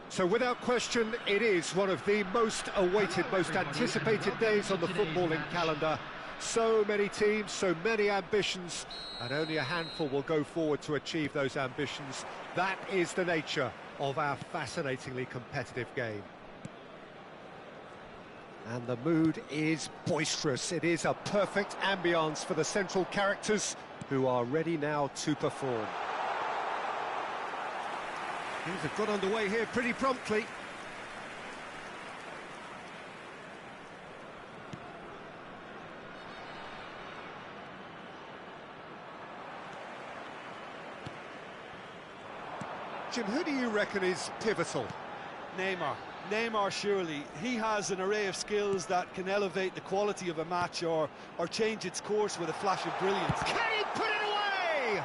So without question, it is one of the most awaited, most anticipated days on the footballing calendar. So many teams, so many ambitions, and only a handful will go forward to achieve those ambitions. That is the nature of our fascinatingly competitive game. And the mood is boisterous. It is a perfect ambience for the central characters who are ready now to perform. Things have got underway here pretty promptly. Jim, who do you reckon is pivotal? Neymar, surely. He has an array of skills that can elevate the quality of a match or change its course with a flash of brilliance. Can he put it away?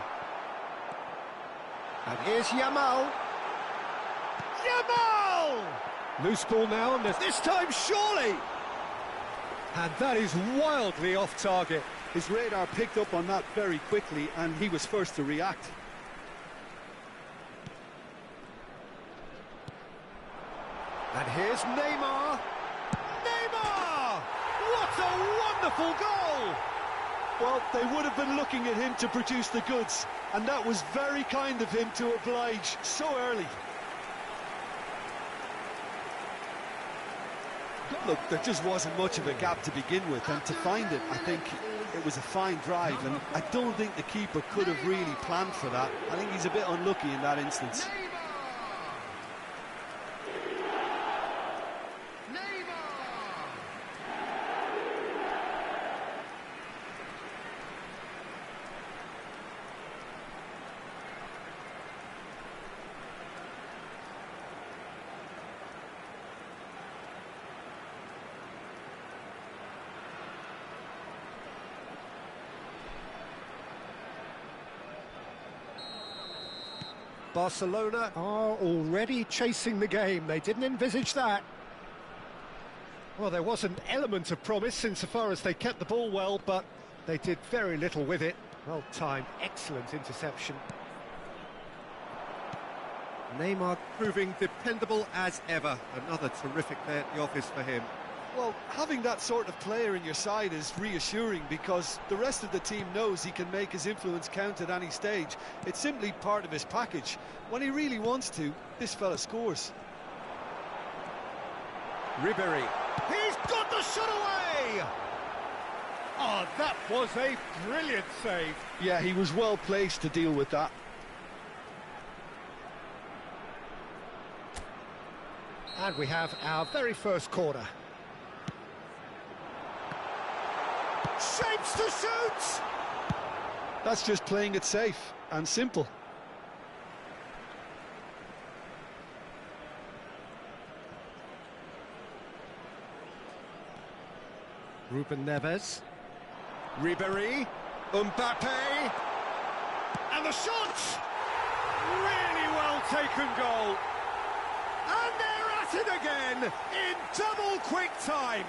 And here's Yamal. Loose ball now, and this time surely! And that is wildly off target. His radar picked up on that very quickly, and he was first to react. And here's Neymar. Neymar! What a wonderful goal! Well, they would have been looking at him to produce the goods, and that was very kind of him to oblige so early. Look, there just wasn't much of a gap to begin with, and to find it, I think it was a fine drive, and I don't think the keeper could have really planned for that. I think he's a bit unlucky in that instance. Barcelona are already chasing the game. They didn't envisage that. Well, there was an element of promise insofar as they kept the ball well, but they did very little with it. Well timed, excellent interception. Neymar proving dependable as ever. Another terrific day at the office for him. Well, having that sort of player in your side is reassuring because the rest of the team knows he can make his influence count at any stage. It's simply part of his package. When he really wants to, this fella scores. Ribéry. He's got the shot away! Oh, that was a brilliant save. Yeah, he was well placed to deal with that. And we have our very first corner. Shapes to shoot! That's just playing it safe and simple. Ruben Neves. Ribéry. Mbappe. And the shot! Really well taken goal. And they're at it again in double quick time.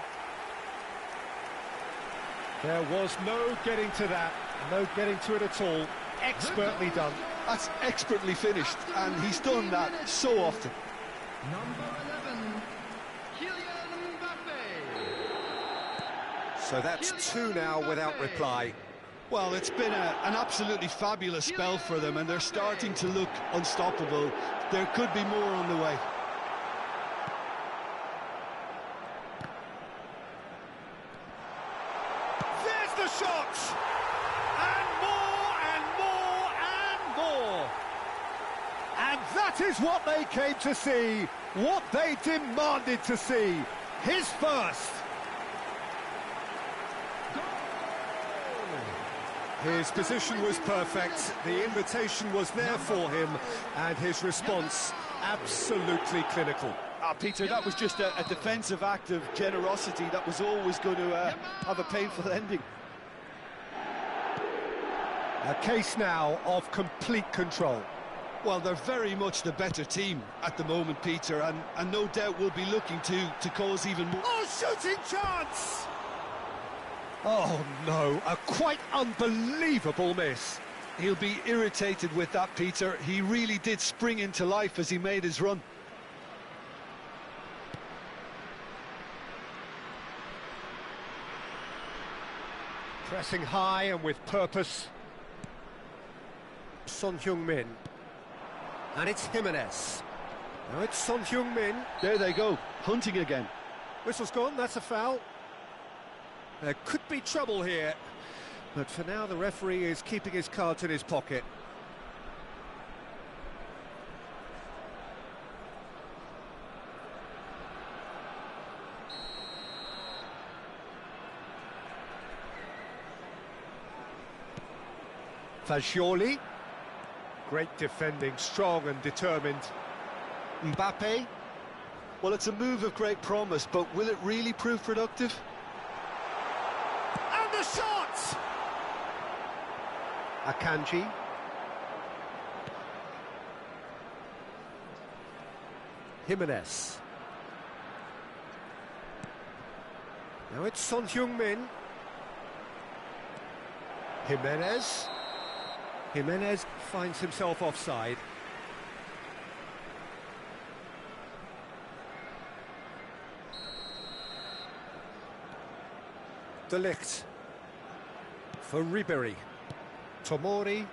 There was no getting to that, no getting to it at all. Expertly done. That's expertly finished, and he's done that so often. So that's two now without reply. Well, it's been an absolutely fabulous spell for them, and they're starting to look unstoppable. There could be more on the way. The shot! And more, and more, and more! And that is what they came to see, what they demanded to see. His first. His position was perfect, the invitation was there for him, and his response absolutely clinical. Peter, that was just a defensive act of generosity that was always going to have a painful ending. A case now of complete control. Well, they're very much the better team at the moment, Peter, and no doubt will be looking to cause even more. Oh, shooting chance! Oh, no, a quite unbelievable miss. He'll be irritated with that, Peter. He really did spring into life as he made his run. Pressing high and with purpose. Son Heung-min. And it's Jimenez. Now it's Son Heung-min. There they go, hunting again. Whistle's gone, that's a foul. There could be trouble here. But for now, the referee is keeping his cards in his pocket. Fagioli. Great defending, strong and determined. Mbappe. Well, it's a move of great promise, but will it really prove productive? And the shot! Akanji. Jimenez. Now it's Son Heung-min. Jimenez. Jimenez finds himself offside. De Ligt. For Ribery. Tomori.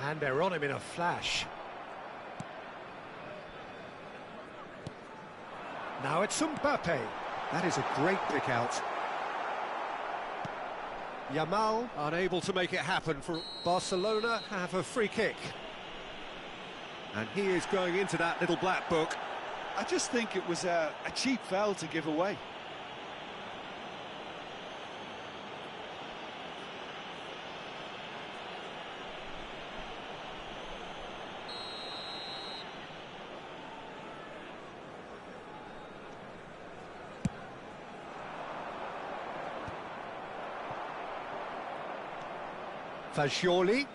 And they're on him in a flash. Now it's Mbappe. That is a great pick out. Yamal unable to make it happen for Barcelona, have a free kick. And he is going into that little black book. I just think it was a cheap foul to give away. Fagioli.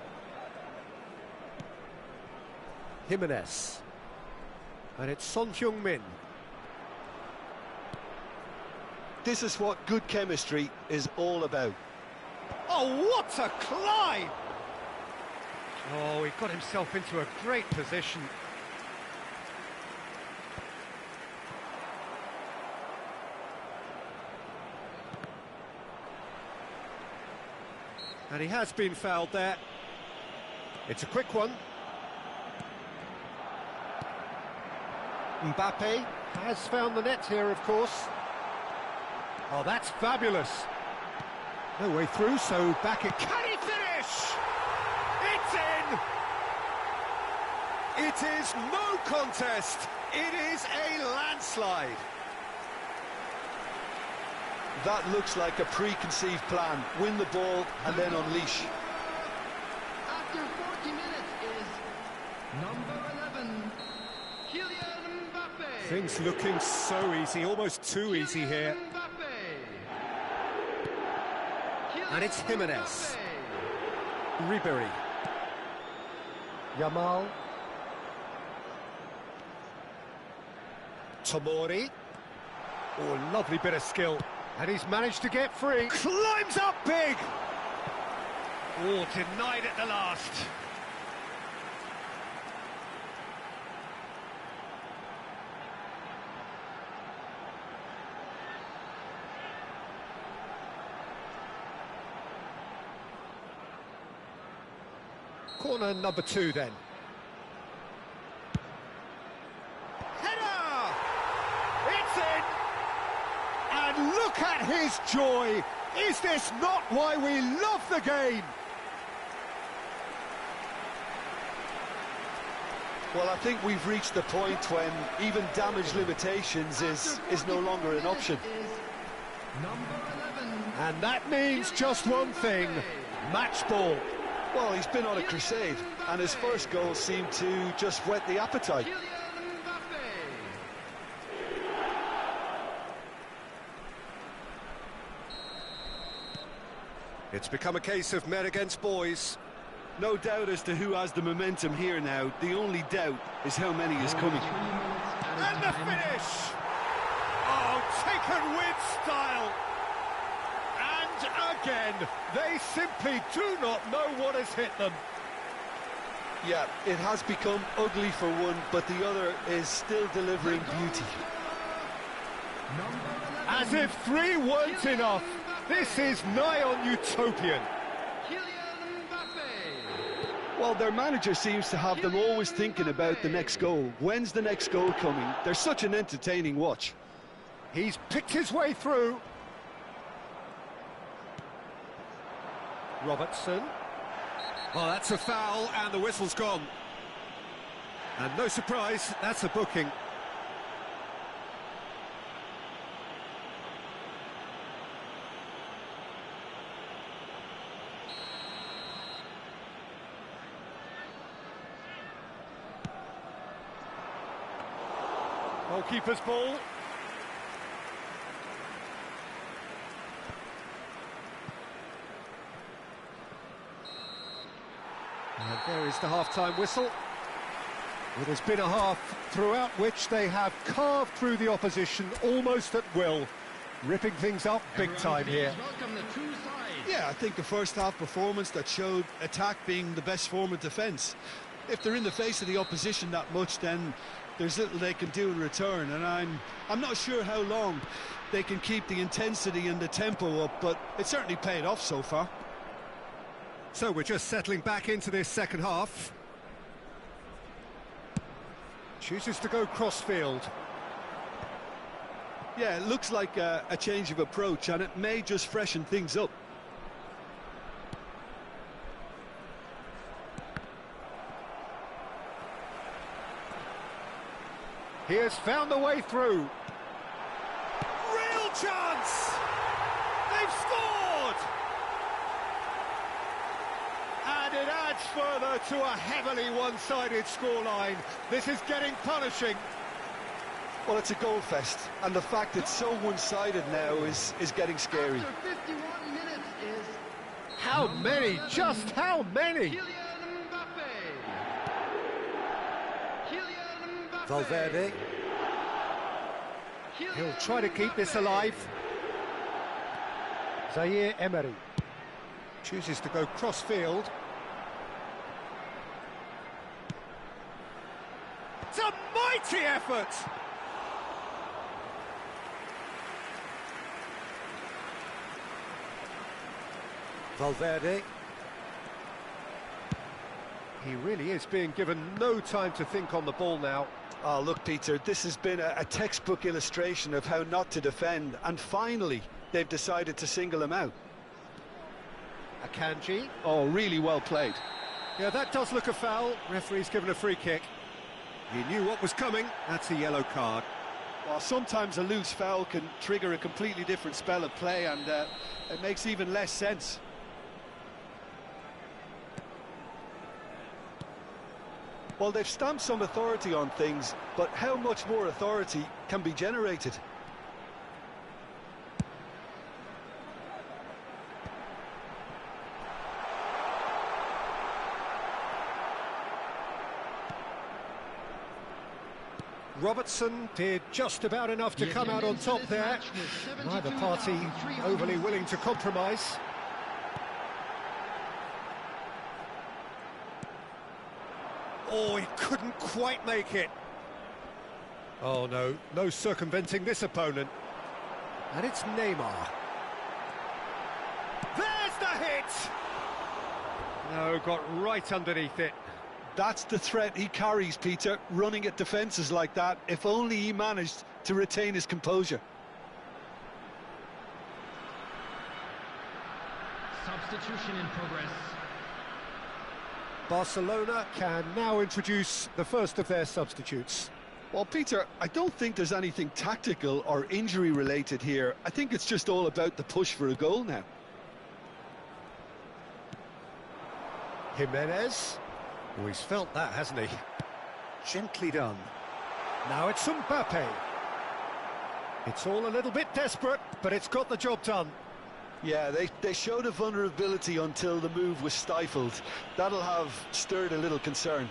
Jimenez. And it's Son Heung-min. This is what good chemistry is all about. Oh, what a climb! Oh, he got himself into a great position. And he has been fouled there. It's a quick one. Mbappe has found the net here, of course. Oh, that's fabulous. No way through, so back it... Can he finish? It's in! It is no contest. It is a landslide. That looks like a preconceived plan. Win the ball and then unleash. After 40 minutes is number 11, Kylian Mbappe. Things looking so easy, almost too easy here. And it's Jimenez. Ribery. Yamal. Tomori. Oh, lovely bit of skill. And he's managed to get free. Climbs up big! Oh, denied at the last. Corner number 2 then. Header! It's in! And look at his joy! Is this not why we love the game? Well, I think we've reached the point when even damage limitations is no longer an option. And that means just one thing, match ball. Well, he's been on a crusade, and his first goal seemed to just whet the appetite. It's become a case of men against boys. No doubt as to who has the momentum here now. The only doubt is how many is coming. And the finish! Oh, taken with style! And again, they simply do not know what has hit them. Yeah, it has become ugly for one, but the other is still delivering beauty. As if 3 weren't enough, This is nigh on utopian. Well, their manager seems to have them always thinking about the next goal. When's the next goal coming? They're such an entertaining watch. He's picked his way through. Robertson. Well, that's a foul, and the whistle's gone. And no surprise, that's a booking. Goalkeeper's ball. And there is the half-time whistle. It has been a half throughout which they have carved through the opposition almost at will, ripping things up big time here. Yeah, I think the first half performance that showed attack being the best form of defence. If they're in the face of the opposition that much, then there's little they can do in return, and I'm not sure how long they can keep the intensity and the tempo up, but it certainly paid off so far. So we're just settling back into this second half. Chooses to go cross-field. Yeah, it looks like a change of approach, and it may just freshen things up. He has found the way through. Real chance! They've scored! And it adds further to a heavily one-sided scoreline. This is getting punishing. Well, it's a goal fest, and the fact it's so one-sided now is getting scary. After 51 minutes is... How many? Just how many? Valverde. He'll try to keep this alive. Zaire Emery chooses to go cross-field. It's a mighty effort! Valverde. He really is being given no time to think on the ball now. Oh, look, Peter, this has been a textbook illustration of how not to defend, and finally they've decided to single him out. Akanji. Oh, really well played. Yeah, that does look a foul. Referee's given a free kick. He knew what was coming. That's a yellow card. Well, sometimes a loose foul can trigger a completely different spell of play, and it makes even less sense. Well, they've stamped some authority on things, but how much more authority can be generated? Robertson did just about enough to come out on top there. Neither party overly willing to compromise. Oh, he couldn't quite make it. Oh, no, no circumventing this opponent. And it's Neymar. There's the hit! No, got right underneath it. That's the threat he carries, Peter, running at defences like that, if only he managed to retain his composure. Substitution in progress. Barcelona can now introduce the first of their substitutes. Well, Peter, I don't think there's anything tactical or injury related here. I think it's just all about the push for a goal now. Jimenez. Oh, he's felt that, hasn't he? Gently done. Now it's Mbappe. It's all a little bit desperate, but it's got the job done. Yeah, they showed a vulnerability until the move was stifled. That'll have stirred a little concern.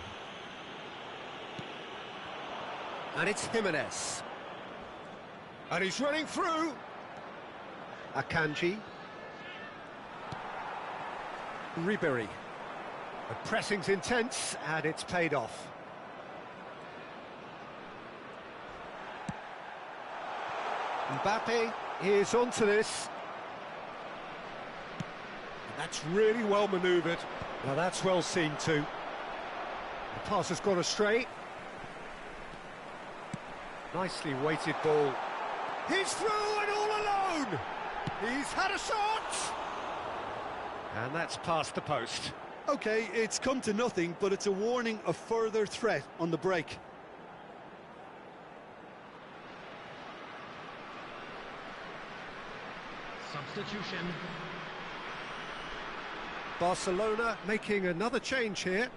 And it's Jimenez. And he's running through. Akanji. Ribery. The pressing's intense, and it's paid off. Mbappe is onto this. That's really well manoeuvred. Now that's well seen too. The pass has gone astray. Nicely weighted ball. He's through and all alone! He's had a shot! And that's past the post. OK, it's come to nothing, but it's a warning of further threat on the break. Substitution. Barcelona making another change here.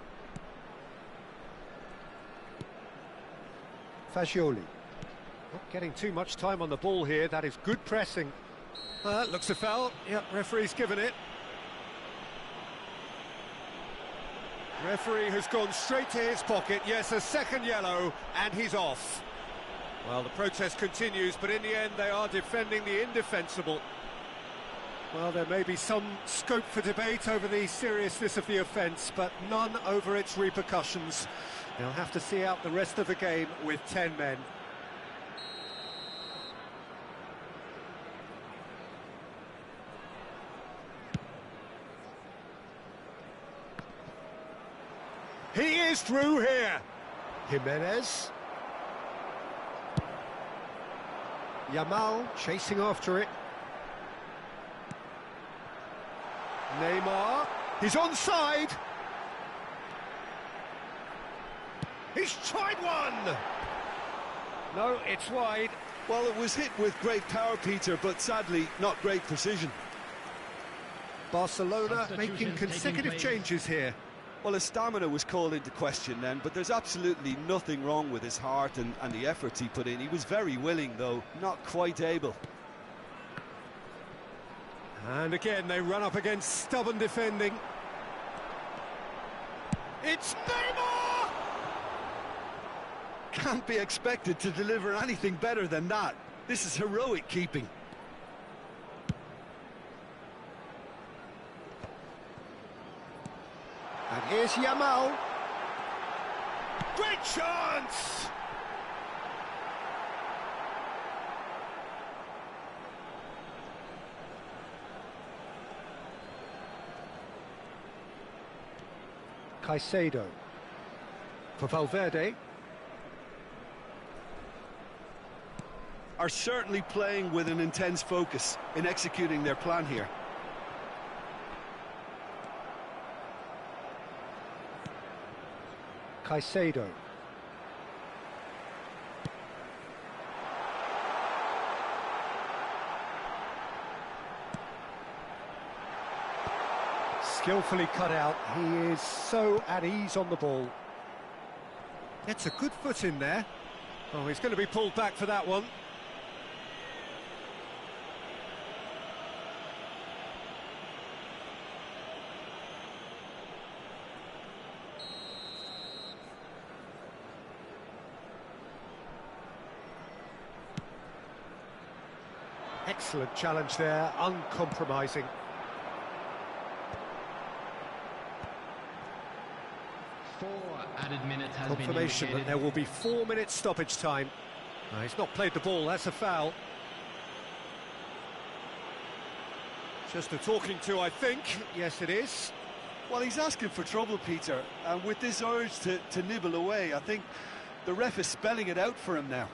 Fagioli. Not getting too much time on the ball here. That is good pressing. Looks a foul. Yep, referee's given it. Referee has gone straight to his pocket. Yes, a second yellow, and he's off. Well, the protest continues, but in the end they are defending the indefensible. Well, there may be some scope for debate over the seriousness of the offence, but none over its repercussions. They'll have to see out the rest of the game with 10 men. He is through here. Jimenez. Yamal chasing after it. Neymar. He's onside. He's tried one. No, it's wide. Well, it was hit with great power, Peter, but sadly not great precision. Barcelona making consecutive changes here. Well, his stamina was called into question then, but there's absolutely nothing wrong with his heart and the efforts he put in. He was very willing, though, not quite able. And again, they run up against stubborn defending. It's Neymar! Can't be expected to deliver anything better than that. This is heroic keeping. And here's Yamal. Great chance! Caicedo. For Valverde. Are certainly playing with an intense focus in executing their plan here. Caicedo. Skillfully cut out. He is so at ease on the ball. Gets a good foot in there. Oh, he's going to be pulled back for that one. Excellent challenge there, uncompromising. Added minutes has been Confirmation that there will be 4 minutes stoppage time. He's not played the ball, that's a foul. Just a talking to, I think. Yes, it is. Well, he's asking for trouble, Peter, and with this urge to nibble away, I think the ref is spelling it out for him now.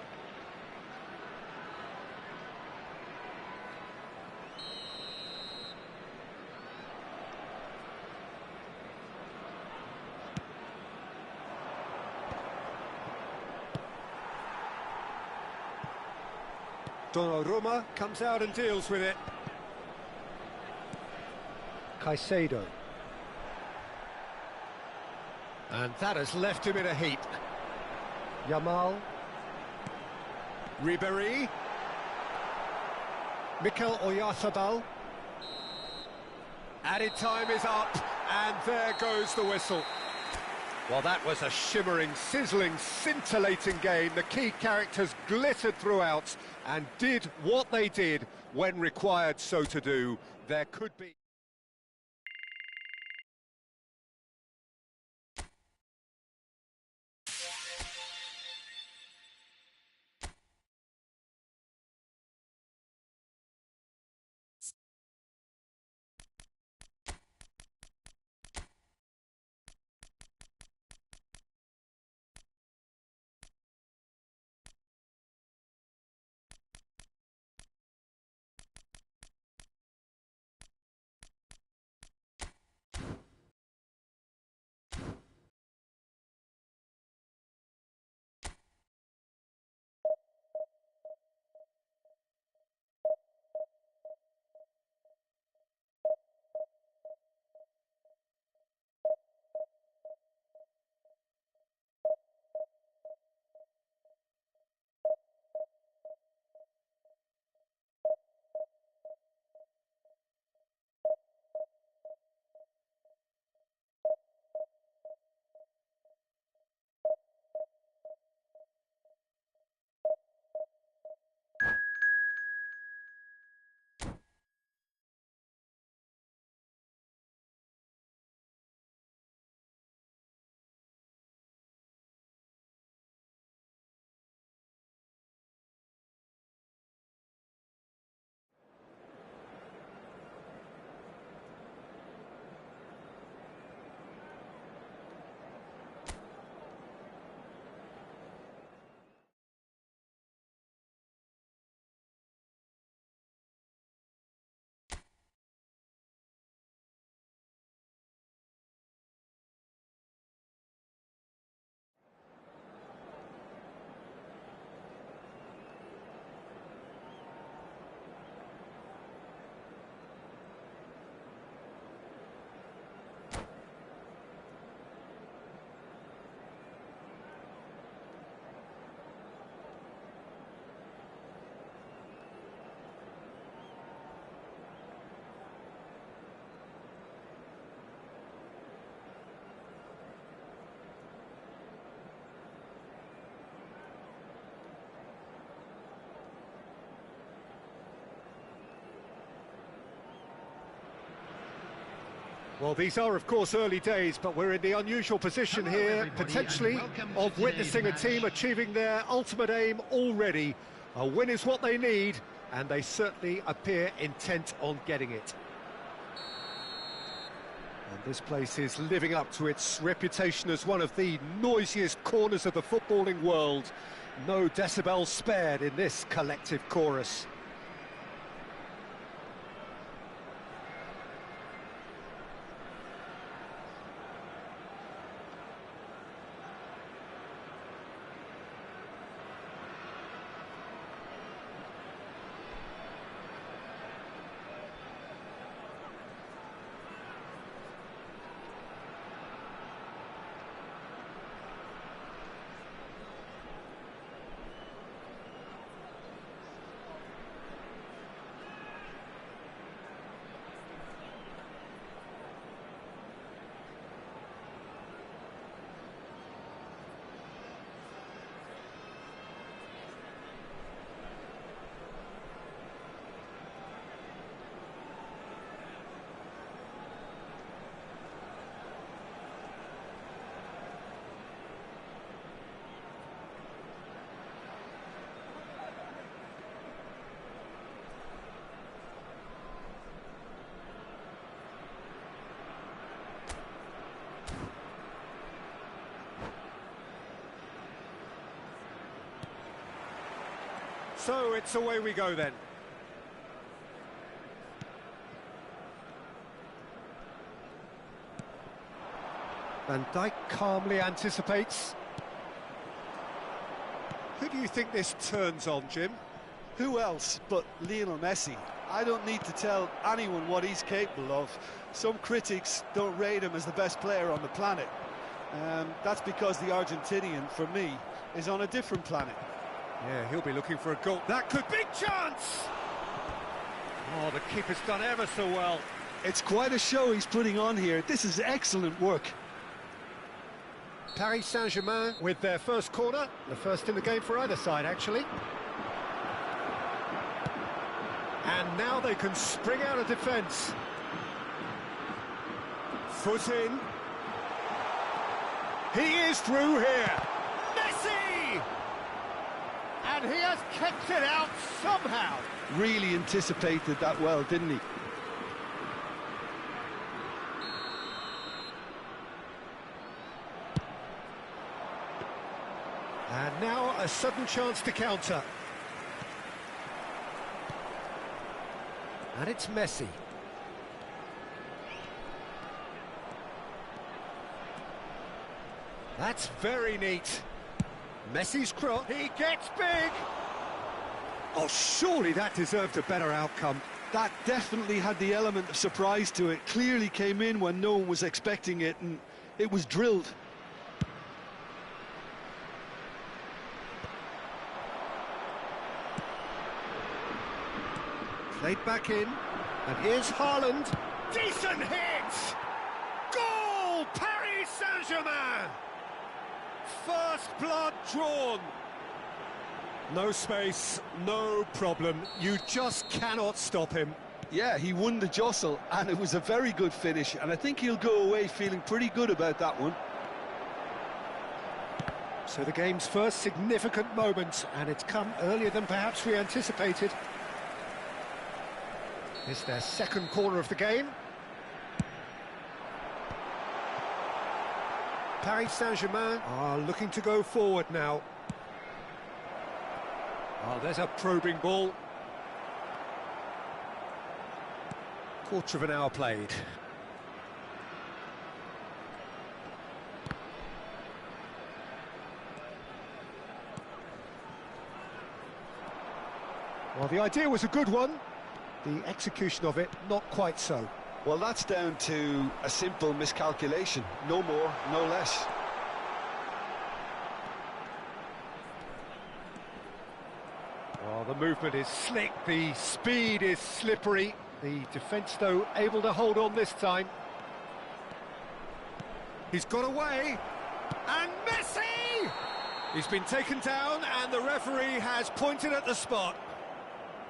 Donnarumma comes out and deals with it. Caicedo. And that has left him in a heap. Yamal. Ribéry. Mikel Oyarzabal. Added time is up, and there goes the whistle. Well, that was a shimmering, sizzling, scintillating game. The key characters glittered throughout and did what they did when required so to do. There could be... Well, these are, of course, early days, but we're in the unusual position here, potentially, of witnessing a team achieving their ultimate aim already. A win is what they need, and they certainly appear intent on getting it. And this place is living up to its reputation as one of the noisiest corners of the footballing world. No decibels spared in this collective chorus. So it's away we go then. Van Dijk calmly anticipates. Who do you think this turns on, Jim? Who else but Lionel Messi? I don't need to tell anyone what he's capable of. Some critics don't rate him as the best player on the planet. That's because the Argentinian, for me, is on a different planet. Yeah, he'll be looking for a goal. That could be chance! Oh, the keeper's done ever so well. It's quite a show he's putting on here. This is excellent work. Paris Saint-Germain with their first corner. The first in the game for either side, actually. And now they can spring out of defence. Foot in. He is through here. Messi! And he has kept it out somehow. Really anticipated that well, didn't he? And now a sudden chance to counter. And it's Messi. That's very neat. Messi's cross. He gets big. Oh, surely that deserved a better outcome. That definitely had the element of surprise to it. Clearly came in when no one was expecting it, and it was drilled. Played back in, and here's Haaland. Decent hit! Goal! Paris Saint-Germain! First blood drawn. No space, no problem. You just cannot stop him. Yeah, he won the jostle, and it was a very good finish, and I think he'll go away feeling pretty good about that one. So the game's first significant moment, and it's come earlier than perhaps we anticipated. It's their second corner of the game. Paris Saint-Germain are looking to go forward now. Oh, there's a probing ball. Quarter of an hour played. Well, the idea was a good one. The execution of it, not quite so. Well, that's down to a simple miscalculation. No more, no less. Well, the movement is slick, the speed is slippery. The defence, though, able to hold on this time. He's got away, and Messi! He's been taken down, and the referee has pointed at the spot.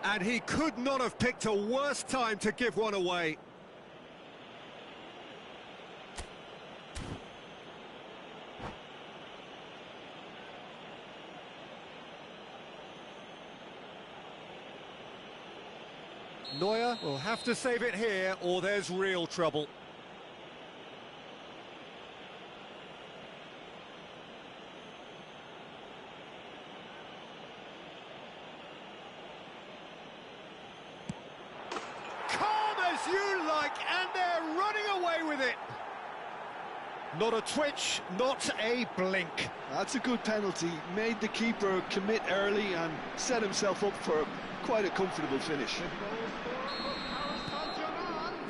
And he could not have picked a worse time to give one away. Neuer will have to save it here, or there's real trouble. Calm as you like, and they're running away with it. Not a twitch, not a blink. That's a good penalty. Made the keeper commit early and set himself up for quite a comfortable finish.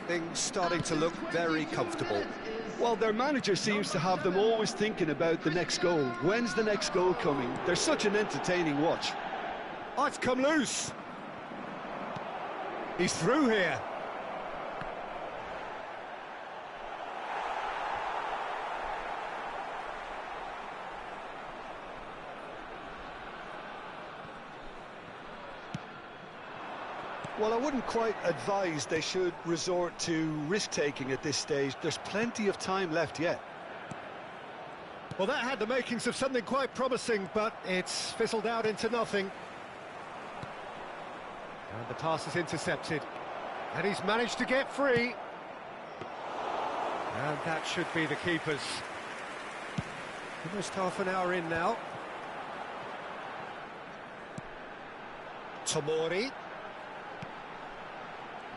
Things starting to look very comfortable. Well, their manager seems to have them always thinking about the next goal. When's the next goal coming? They're such an entertaining watch. Oh, it's come loose. He's through here. Well, I wouldn't quite advise they should resort to risk-taking at this stage. There's plenty of time left yet. Well, that had the makings of something quite promising, but it's fizzled out into nothing. And the pass is intercepted. And he's managed to get free. And that should be the keeper's. Almost half an hour in now. Tomori.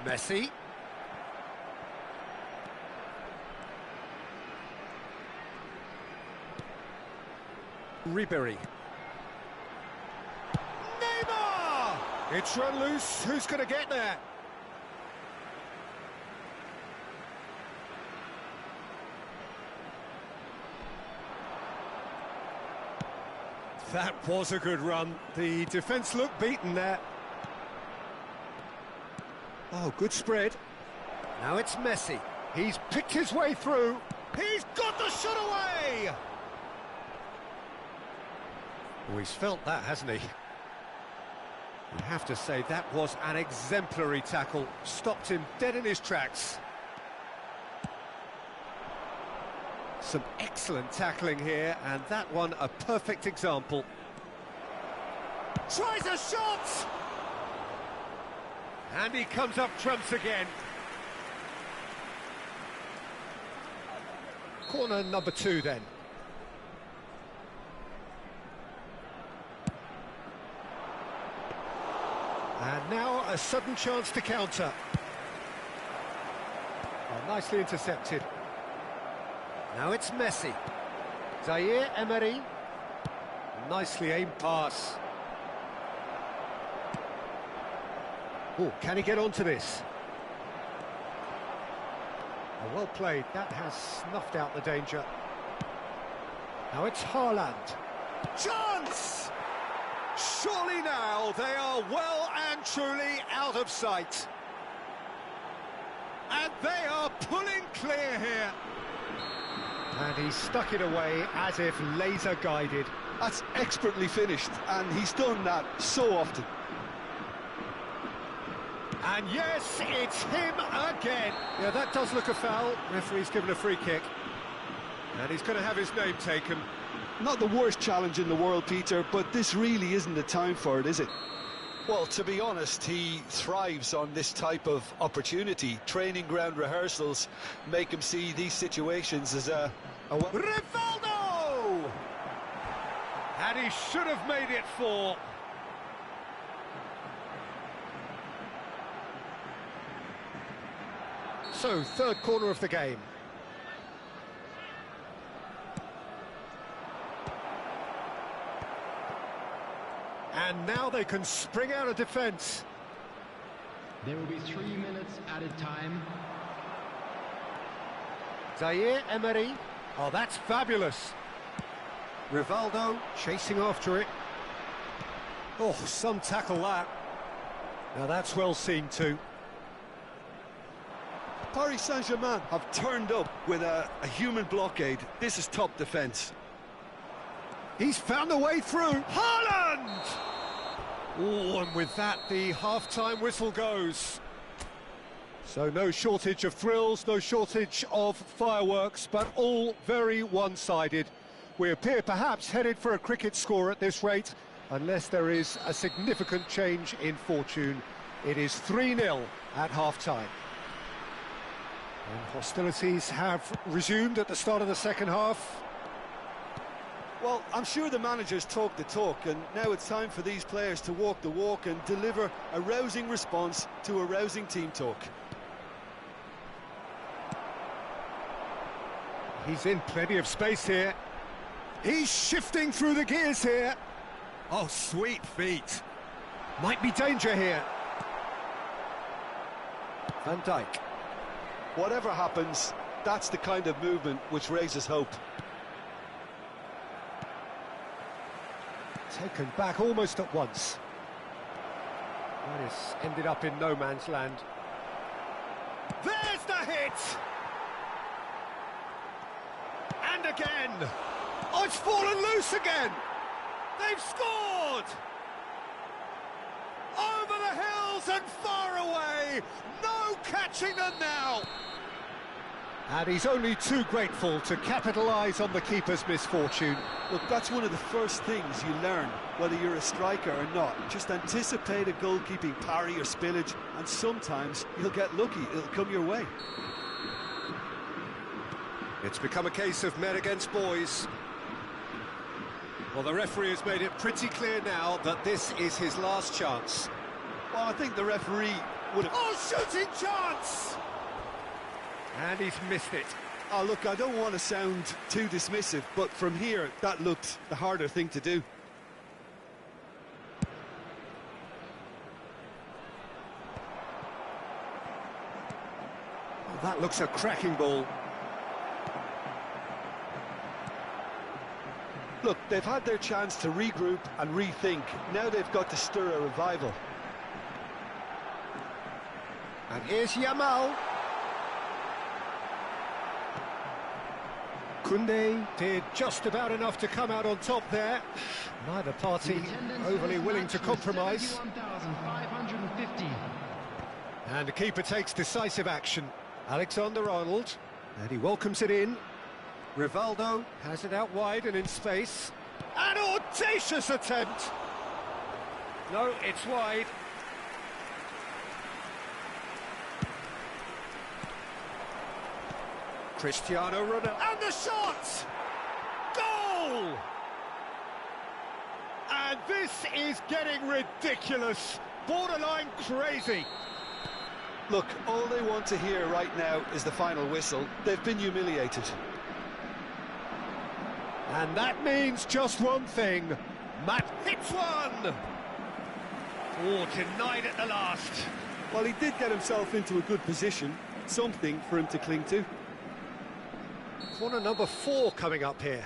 Messi. Ribery. Neymar! It's run loose. Who's going to get there? That was a good run. The defence looked beaten there. Oh, good spread. Now it's Messi. He's picked his way through. He's got the shot away! Oh, he's felt that, hasn't he? You have to say that was an exemplary tackle. Stopped him dead in his tracks. Some excellent tackling here, and that one a perfect example. Tries a shot! And he comes up trumps again. Corner number 2 then. And now a sudden chance to counter. Oh, nicely intercepted. Now it's Messi. Zaire Emery. Nicely aimed pass. Oh, can he get onto this? Oh, well played. That has snuffed out the danger. Now it's Haaland. Chance! Surely now they are well and truly out of sight. And they are pulling clear here. And he stuck it away as if laser guided. That's expertly finished, and he's done that so often. And yes, it's him again. Yeah, that does look a foul. Referee's given a free kick. And he's going to have his name taken. Not the worst challenge in the world, Peter, but this really isn't the time for it, is it? Well, to be honest, he thrives on this type of opportunity. Training ground rehearsals make him see these situations as a Rivaldo! And he should have made it 4. So, third corner of the game. And now they can spring out of defence. There will be 3 minutes added time. Zaire Emery. Oh, that's fabulous. Rivaldo chasing after it. Oh, some tackle that. Now that's well seen too. Paris Saint-Germain have turned up with a human blockade. This is top defence. He's found a way through. Haaland! Oh, and with that, the half-time whistle goes. So no shortage of thrills, no shortage of fireworks, but all very one-sided. We appear perhaps headed for a cricket score at this rate, unless there is a significant change in fortune It is 3-0 at half-time. And hostilities have resumed at the start of the second half. Well, I'm sure the managers talk the talk, and now it's time for these players to walk the walk and deliver a rousing response to a rousing team talk. He's in plenty of space here. He's shifting through the gears here. Oh, sweet feet. Might be danger here. Van Dijk. Whatever happens, that's the kind of movement which raises hope. Taken back almost at once. That has ended up in no man's land. There's the hit! And again! Oh, it's fallen loose again! They've scored! Over the hills and far away! No catching them now! And he's only too grateful to capitalise on the keeper's misfortune. Look, that's one of the first things you learn, whether you're a striker or not. Just anticipate a goalkeeping parry or spillage, and sometimes you'll get lucky, it'll come your way. It's become a case of men against boys. Well, the referee has made it pretty clear now that this is his last chance. Well, I think the referee would have... Oh, shooting chance! And he's missed it. Oh, look, I don't want to sound too dismissive, but from here, that looked the harder thing to do. Well, that looks a cracking ball. Look, they've had their chance to regroup and rethink. Now they've got to stir a revival. And here's Yamal. Koundé did just about enough to come out on top there. Neither party overly willing to compromise. And the keeper takes decisive action. Alexander-Arnold, and he welcomes it in. Rivaldo has it out wide and in space. An audacious attempt! No, it's wide. Cristiano Ronaldo, and the shot! Goal! And this is getting ridiculous, borderline crazy. Look, all they want to hear right now is the final whistle. They've been humiliated. And that means just one thing. Matt hits one! Oh, denied at the last. Well, he did get himself into a good position, something for him to cling to. Corner number 4 coming up here.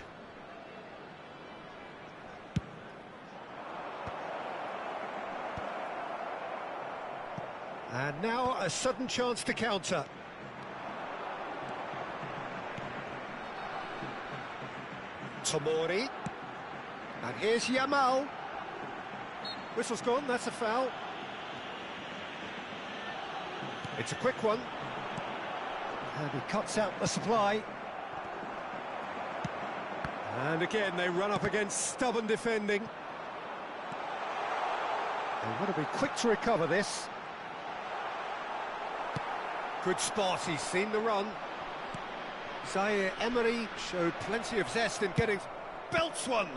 And now a sudden chance to counter. Tomori. And here's Yamal. Whistle's gone, that's a foul. It's a quick one. And he cuts out the supply. And again, they run up against stubborn defending. They've got to be quick to recover this. Good spot, he's seen the run. Zaire Emery showed plenty of zest in getting... belts one!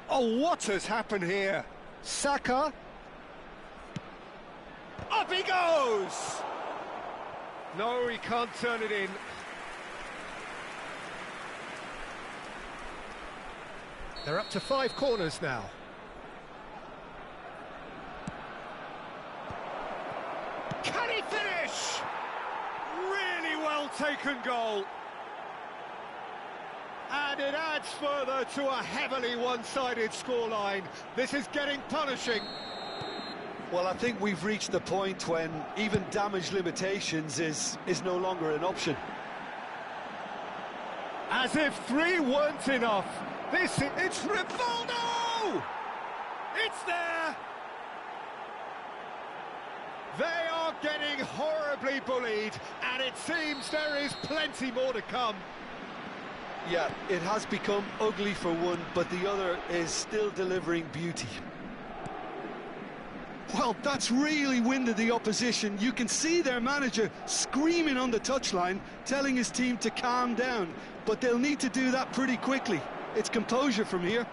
Oh, what has happened here? Saka. Up he goes! No, he can't turn it in. They're up to 5 corners now. Can he finish? Really well taken goal. And it adds further to a heavily one-sided scoreline. This is getting punishing. Well, I think we've reached the point when even damage limitations is no longer an option. As if 3 weren't enough. It's Rivaldo! It's there! They are getting horribly bullied, and it seems there is plenty more to come. Yeah, it has become ugly for one, but the other is still delivering beauty. Well, that's really winded the opposition. You can see their manager screaming on the touchline, telling his team to calm down. But they'll need to do that pretty quickly. It's composure from here.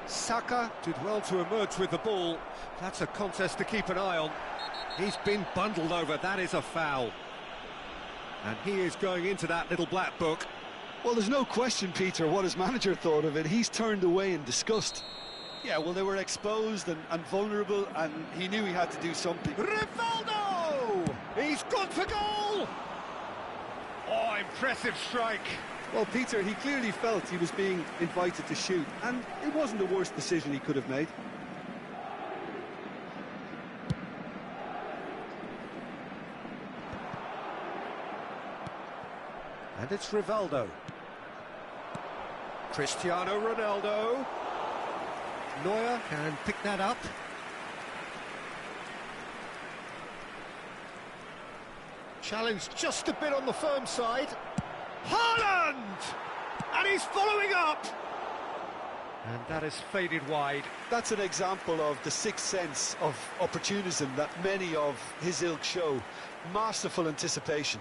Saka did well to emerge with the ball. That's a contest to keep an eye on. He's been bundled over, that is a foul. And he is going into that little black book. Well, there's no question, Peter, what his manager thought of it. He's turned away in disgust. Yeah, well, they were exposed and vulnerable, and he knew he had to do something. Rivaldo! He's gone for goal! Oh, impressive strike. Well, Peter, he clearly felt he was being invited to shoot, and it wasn't the worst decision he could have made. And it's Rivaldo. Cristiano Ronaldo. Neuer can pick that up. Challenge just a bit on the firm side. Haaland! And he's following up! And that is faded wide. That's an example of the sixth sense of opportunism that many of his ilk show. Masterful anticipation.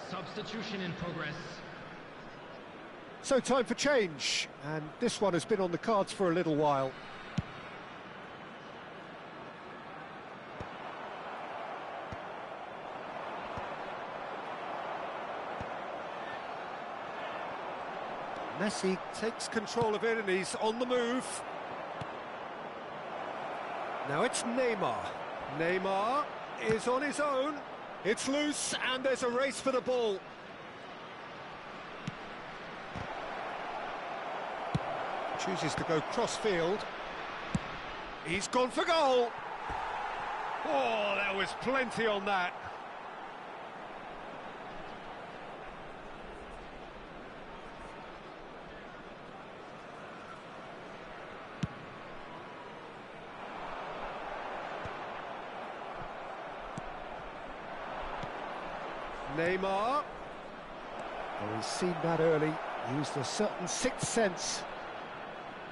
Substitution in progress. So time for change, and this one has been on the cards for a little while. Messi takes control of it and he's on the move. Now it's Neymar. Neymar is on his own. It's loose and there's a race for the ball. Chooses to go cross-field. He's gone for goal. Oh, there was plenty on that. Neymar. Oh, he's seen that early, used a certain sixth sense,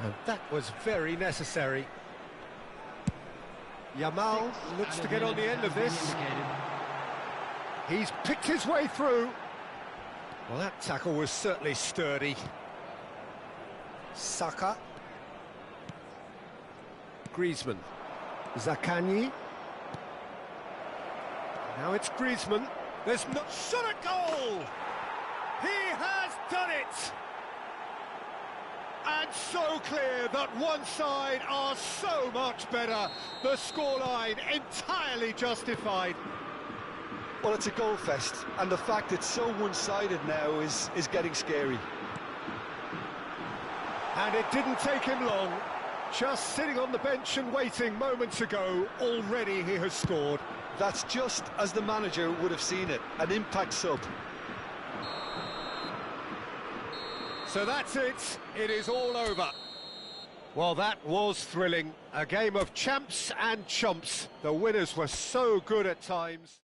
and that was very necessary. Yamal looks to get on the end of this. He's picked his way through. Well, that tackle was certainly sturdy. Saka. Griezmann. Zaccagni. Now it's Griezmann. There's no shot at goal! He has done it! And so clear that one side are so much better. The scoreline entirely justified. Well, it's a goal fest, and the fact it's so one-sided now is getting scary. And it didn't take him long. Just sitting on the bench and waiting moments ago, already he has scored. That's just as the manager would have seen it, an impact sub. So that's it, it is all over. Well, that was thrilling. A game of champs and chumps. The winners were so good at times.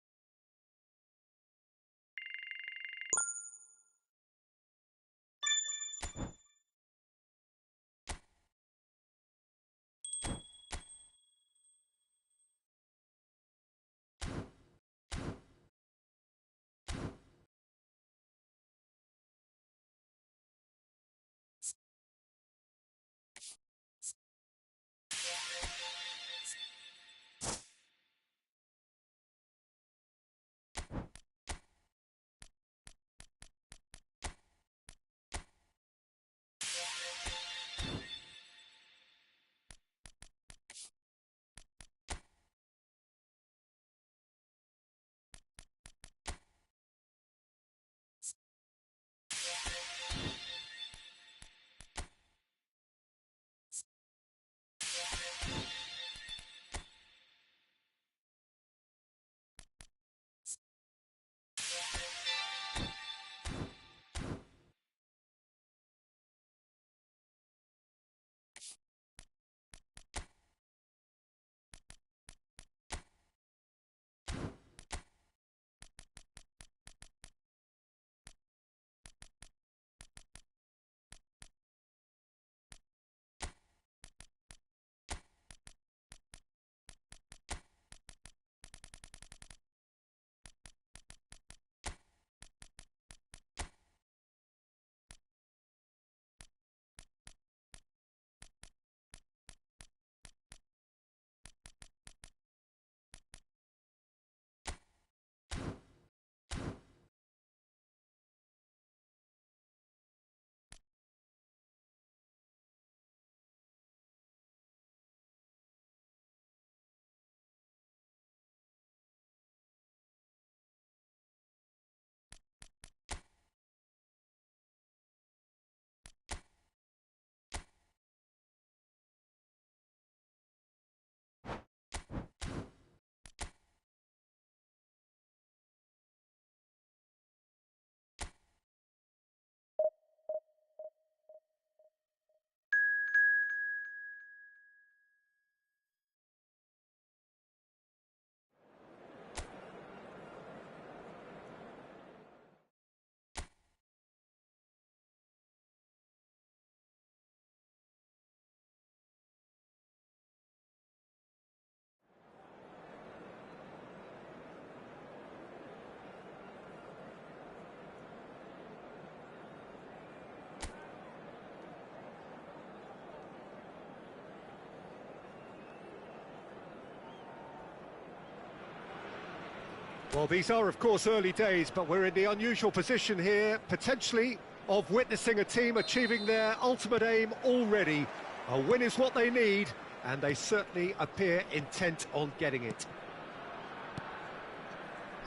Well, these are, of course, early days, but we're in the unusual position here, potentially, of witnessing a team achieving their ultimate aim already. A win is what they need, and they certainly appear intent on getting it.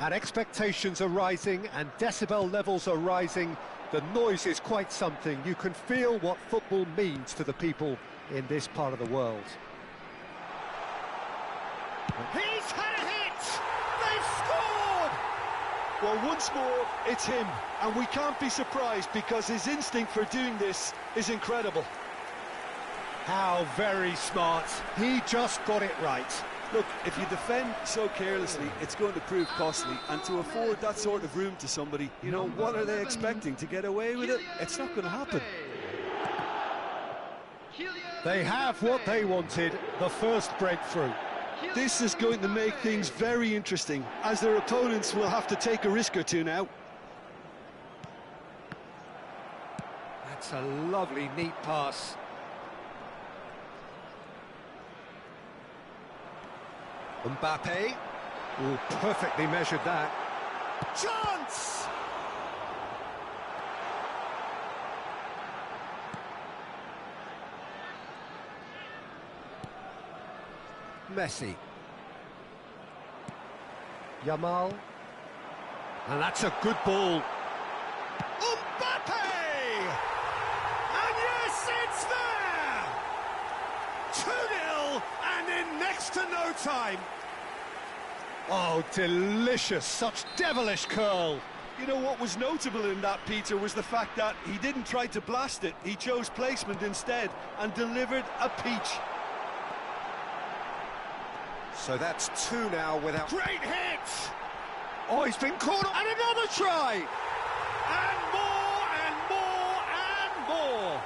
And expectations are rising, and decibel levels are rising. The noise is quite something. You can feel what football means to the people in this part of the world. He's had a hit! They've scored! Well, once more, it's him. And we can't be surprised because his instinct for doing this is incredible. How very smart. He just got it right. Look, if you defend so carelessly, it's going to prove costly. And to afford that sort of room to somebody, you know, what are they expecting? To get away with it? It's not going to happen. They have what they wanted, the first breakthrough. This is going to make things very interesting, as their opponents will have to take a risk or two now. That's a lovely, neat pass. Mbappe. Oh, perfectly measured that. Chance! Messi. Yamal. And that's a good ball. Mbappe! And yes, it's there! 2-0, and in next to no time. Oh, delicious, such devilish curl. You know, what was notable in that, Peter, was the fact that he didn't try to blast it. He chose placement instead and delivered a peach. So that's two now without... Great hit! Oh, he's been caught on... And another try! And more, and more, and more!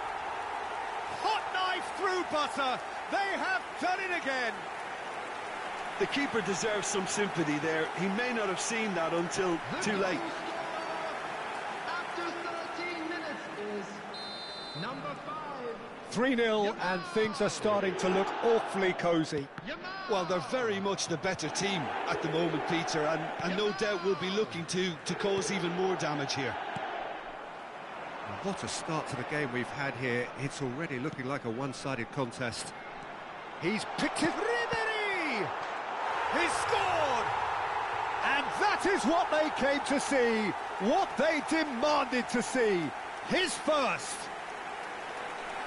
Hot knife through butter. They have done it again. The keeper deserves some sympathy there. He may not have seen that until too late. After 13 minutes is number 5. 3-0, and things are starting to look awfully cosy. Well, they're very much the better team at the moment, Peter, and no doubt will be looking to cause even more damage here. What a start to the game we've had here. It's already looking like a one-sided contest. He's picked it. Ribery! He's scored! And that is what they came to see, what they demanded to see. His first.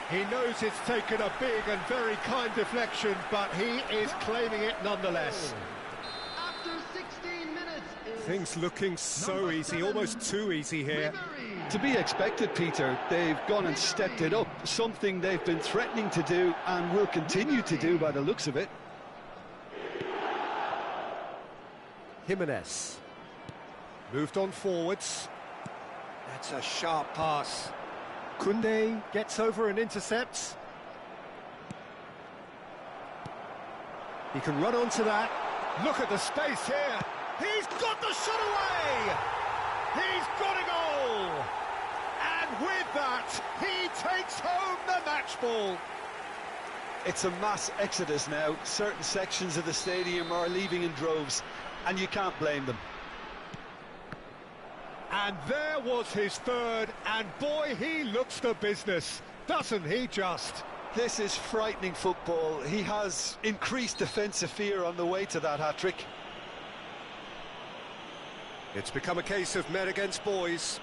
He knows it's taken a big and very kind deflection, but he is claiming it nonetheless. After 16 minutes is Things looking so easy, almost too easy here. To be expected, Peter. They've gone and stepped it up, something they've been threatening to do and will continue to do by the looks of it. Jimenez. Moved on forwards. That's a sharp pass. Koundé gets over and intercepts. He can run onto that. Look at the space here. He's got the shot away! He's got a goal! And with that, he takes home the match ball. It's a mass exodus now. Certain sections of the stadium are leaving in droves, and you can't blame them. And there was his third, and boy, he looks the business, doesn't he just? This is frightening football. He has increased defensive fear on the way to that hat-trick. It's become a case of men against boys.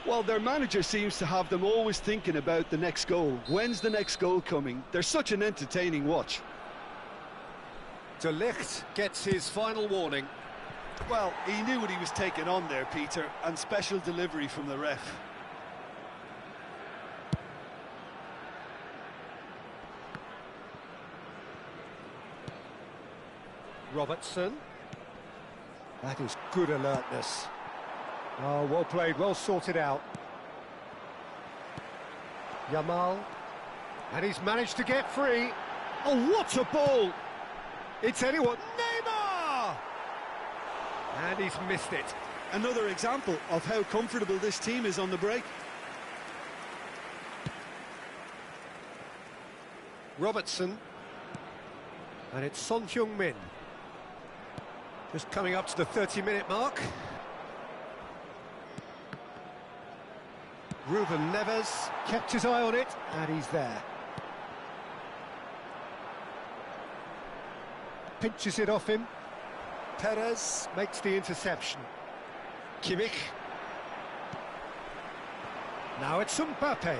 Well, their manager seems to have them always thinking about the next goal. When's the next goal coming? They're such an entertaining watch. De Ligt gets his final warning. Well, he knew what he was taking on there, Peter, and special delivery from the ref. Robertson. That is good alertness. Oh, well played, well sorted out. Yamal. And he's managed to get free. Oh, what a ball! It's anyone. Neymar! And he's missed it. Another example of how comfortable this team is on the break. Robertson. And it's Son Heung-min. Just coming up to the 30-minute mark. Ruben Neves kept his eye on it, and he's there. Pinches it off him. Perez makes the interception. Kimmich. Now it's Mbappe.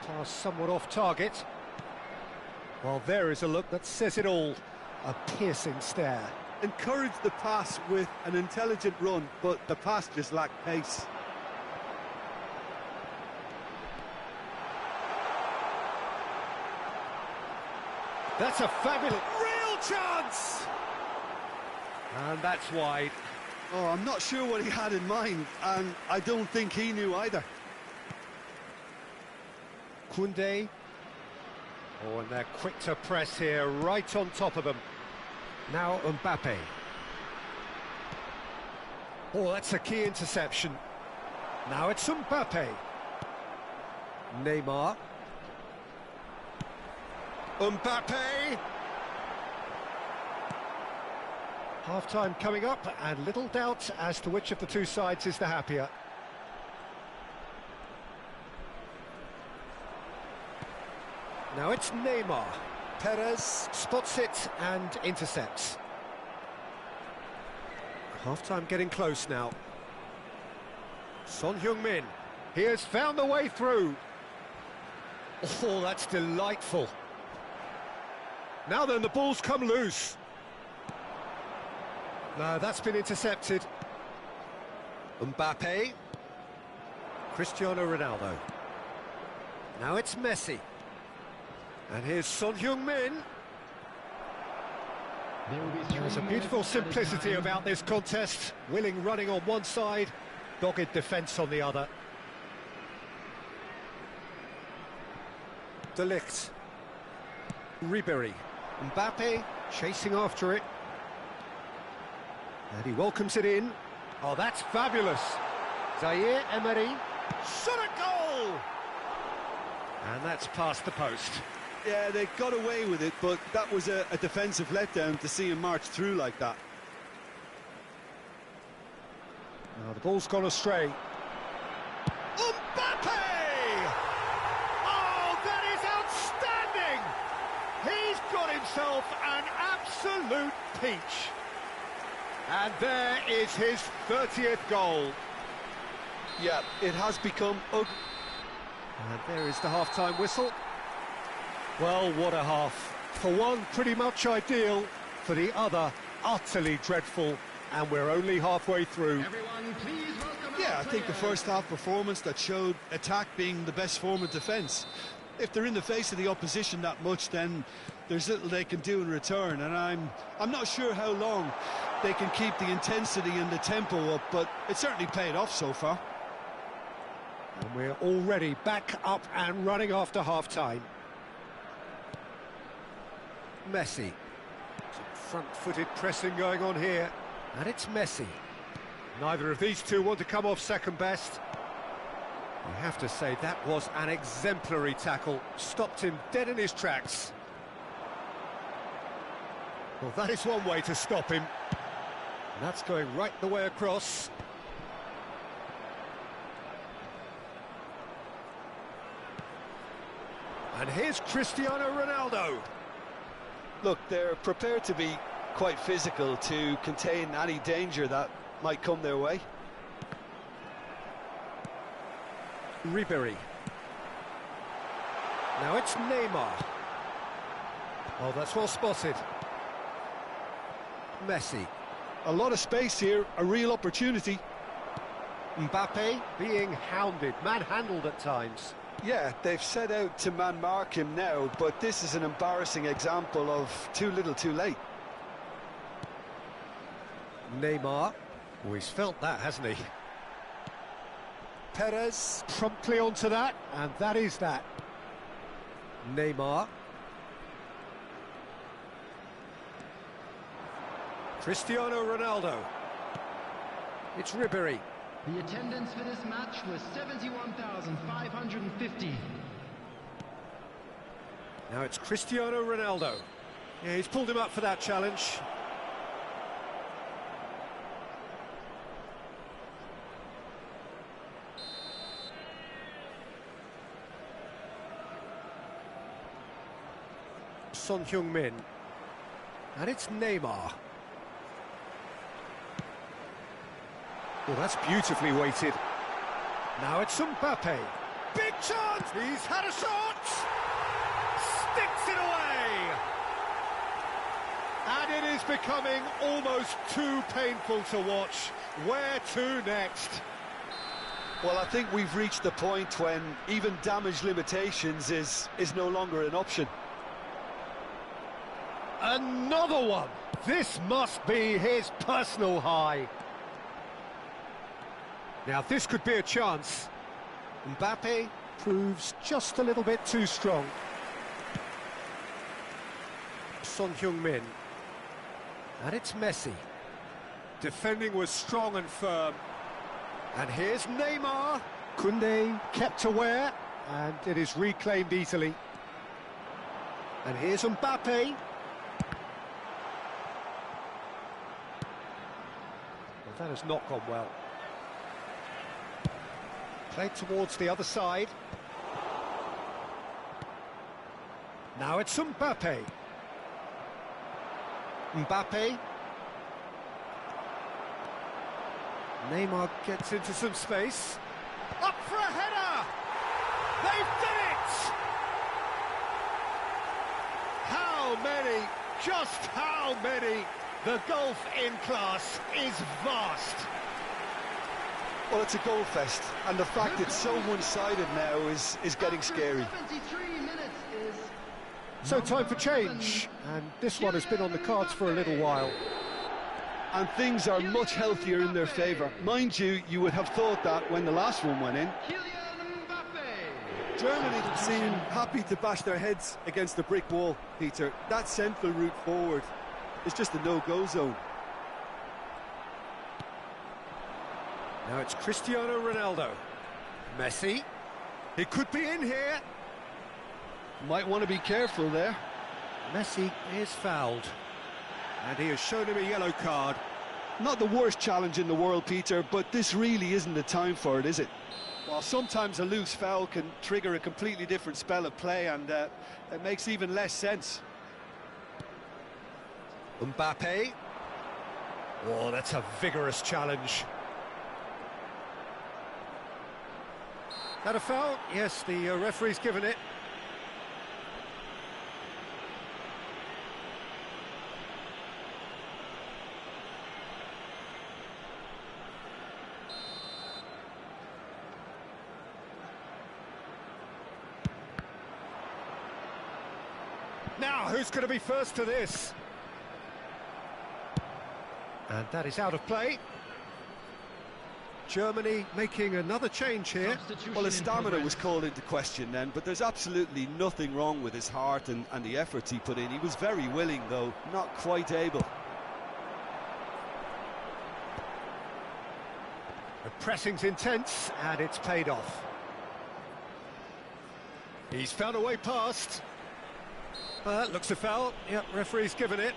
Pass somewhat off target. Well, there is a look that says it all. A piercing stare. Encouraged the pass with an intelligent run, but the pass just lacked pace. That's a fabulous... Real chance! And that's wide. Oh, I'm not sure what he had in mind, and I don't think he knew either. Koundé. Oh, and they're quick to press here, right on top of them. Now Mbappe. Oh, that's a key interception. Now it's Mbappe. Neymar. Mbappe! Half-time coming up, and little doubt as to which of the two sides is the happier. Now it's Neymar. Perez spots it and intercepts. Half-time getting close now. Son Heung-min. He has found the way through. Oh, that's delightful. Now then, the ball's come loose. No, that's been intercepted. Mbappe. Cristiano Ronaldo. Now it's Messi. And here's Son Heung-min. There's a beautiful simplicity about this contest. Willing running on one side, dogged defence on the other. De Ligt. Ribéry. Mbappe chasing after it. And he welcomes it in. Oh, that's fabulous. Zaire Emery. Shot a goal! And that's past the post. Yeah, they got away with it, but that was a defensive letdown to see him march through like that. Now the ball's gone astray. Mbappe! Oh, that is outstanding! He's got himself an absolute peach. And there is his 30th goal. Yeah, it has become ugly. And there is the half-time whistle. Well, what a half. For one, pretty much ideal. For the other, utterly dreadful. And we're only halfway through. Everyone, please welcome Yeah, our I think the players. first half performance that showed attack being the best form of defence. If they're in the face of the opposition that much, then there's little they can do in return. And I'm not sure how long they can keep the intensity and the tempo up, but it certainly paid off so far. And we're already back up and running after half-time. Messi. Some front-footed pressing going on here. And it's Messi. Neither of these two want to come off second best. You have to say that was an exemplary tackle. Stopped him dead in his tracks. Well, that is one way to stop him. And that's going right the way across. And here's Cristiano Ronaldo. Look, they're prepared to be quite physical to contain any danger that might come their way. Ribéry. Now it's Neymar. Oh, that's well spotted. Messi. A lot of space here, a real opportunity. Mbappe being hounded, manhandled at times. Yeah, they've set out to man-mark him now, but this is an embarrassing example of too little too late. Neymar. Oh, he's felt that, hasn't he? Perez. Promptly onto that, and that is that. Neymar. Cristiano Ronaldo. It's Ribéry. The attendance for this match was 71,550. Now it's Cristiano Ronaldo. Yeah, he's pulled him up for that challenge. Son Heung-min. And it's Neymar. Well, that's beautifully weighted. Now it's Mbappe. Big chance! He's had a shot! Sticks it away! And it is becoming almost too painful to watch. Where to next? Well, I think we've reached the point when even damage limitations is no longer an option. Another one! This must be his personal high. Now this could be a chance. Mbappe proves just a little bit too strong. Son Heung-min. And it's Messi. Defending was strong and firm. And here's Neymar. Koundé kept aware, and it is reclaimed easily. And here's Mbappe. Well, that has not gone well. Played towards the other side. Now it's Mbappe. Mbappe. Neymar gets into some space. Up for a header! They've done it! How many? Just how many? The gulf in class is vast. Well, it's a goal fest, and the fact it's so one-sided now is getting scary. 73 minutes is So time for change, and this one has been on the cards for a little while. And things are much healthier in their favour. Mind you, you would have thought that when the last one went in. Kylian Mbappe. Germany seem happy to bash their heads against the brick wall, Peter. That central route forward is just a no-go zone. Now it's Cristiano Ronaldo. Messi. He could be in here. Might want to be careful there. Messi is fouled. And he has shown him a yellow card. Not the worst challenge in the world, Peter, but this really isn't the time for it, is it? Well, sometimes a loose foul can trigger a completely different spell of play, and it makes even less sense. Mbappe. Oh, that's a vigorous challenge. That a foul? Yes, the referee's given it. Now, who's going to be first to this? And that is out of play. Germany making another change here. Well, his stamina was called into question then, but there's absolutely nothing wrong with his heart and the efforts he put in. He was very willing, though, not quite able. The pressing's intense, and it's paid off. He's found a way past. That looks a foul. Yep, referee's given it.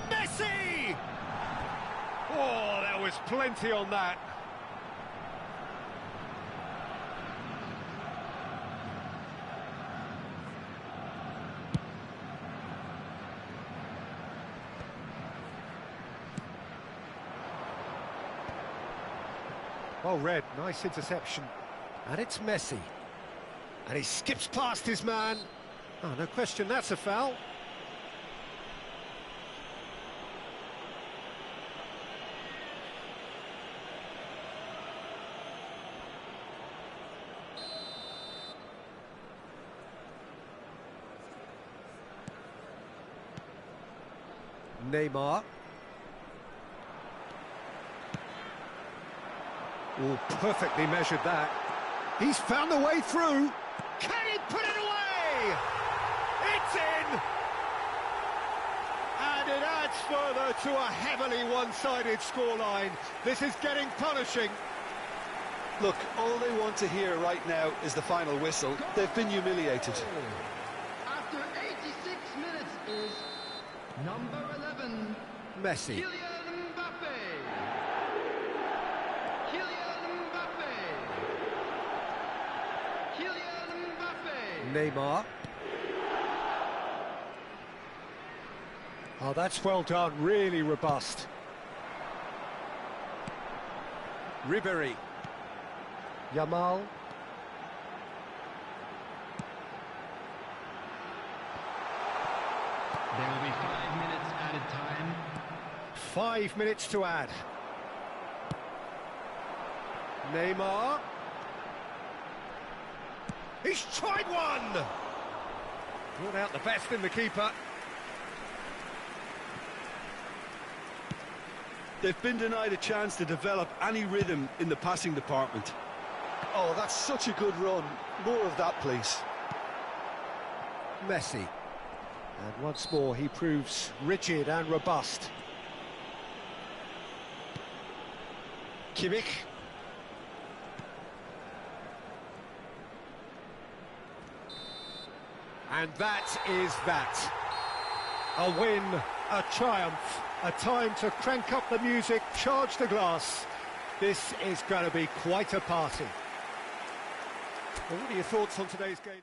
Messi! Oh, there was plenty on that. Well read, nice interception. And it's Messi. And he skips past his man. Oh, no question, that's a foul. Neymar. Oh, perfectly measured that. He's found the way through. Can he put it away? It's in! And it adds further to a heavily one-sided scoreline. This is getting punishing. Look, all they want to hear right now is the final whistle. They've been humiliated. After 86 minutes is Number 11. Messi. Kylian Mbappe. Kylian Mbappe. Kylian Mbappe. Neymar. Oh, that's well done, really robust. Ribéry. Yamal. There will be 5 minutes added time. 5 minutes to add. Neymar. He's tried one! Brought out the best in the keeper. They've been denied a chance to develop any rhythm in the passing department. Oh, that's such a good run. More of that, please. Messi. And once more he proves rigid and robust. Kimmich. And that is that. A win, a triumph, a time to crank up the music, charge the glass. This is going to be quite a party. Well, what are your thoughts on today's game?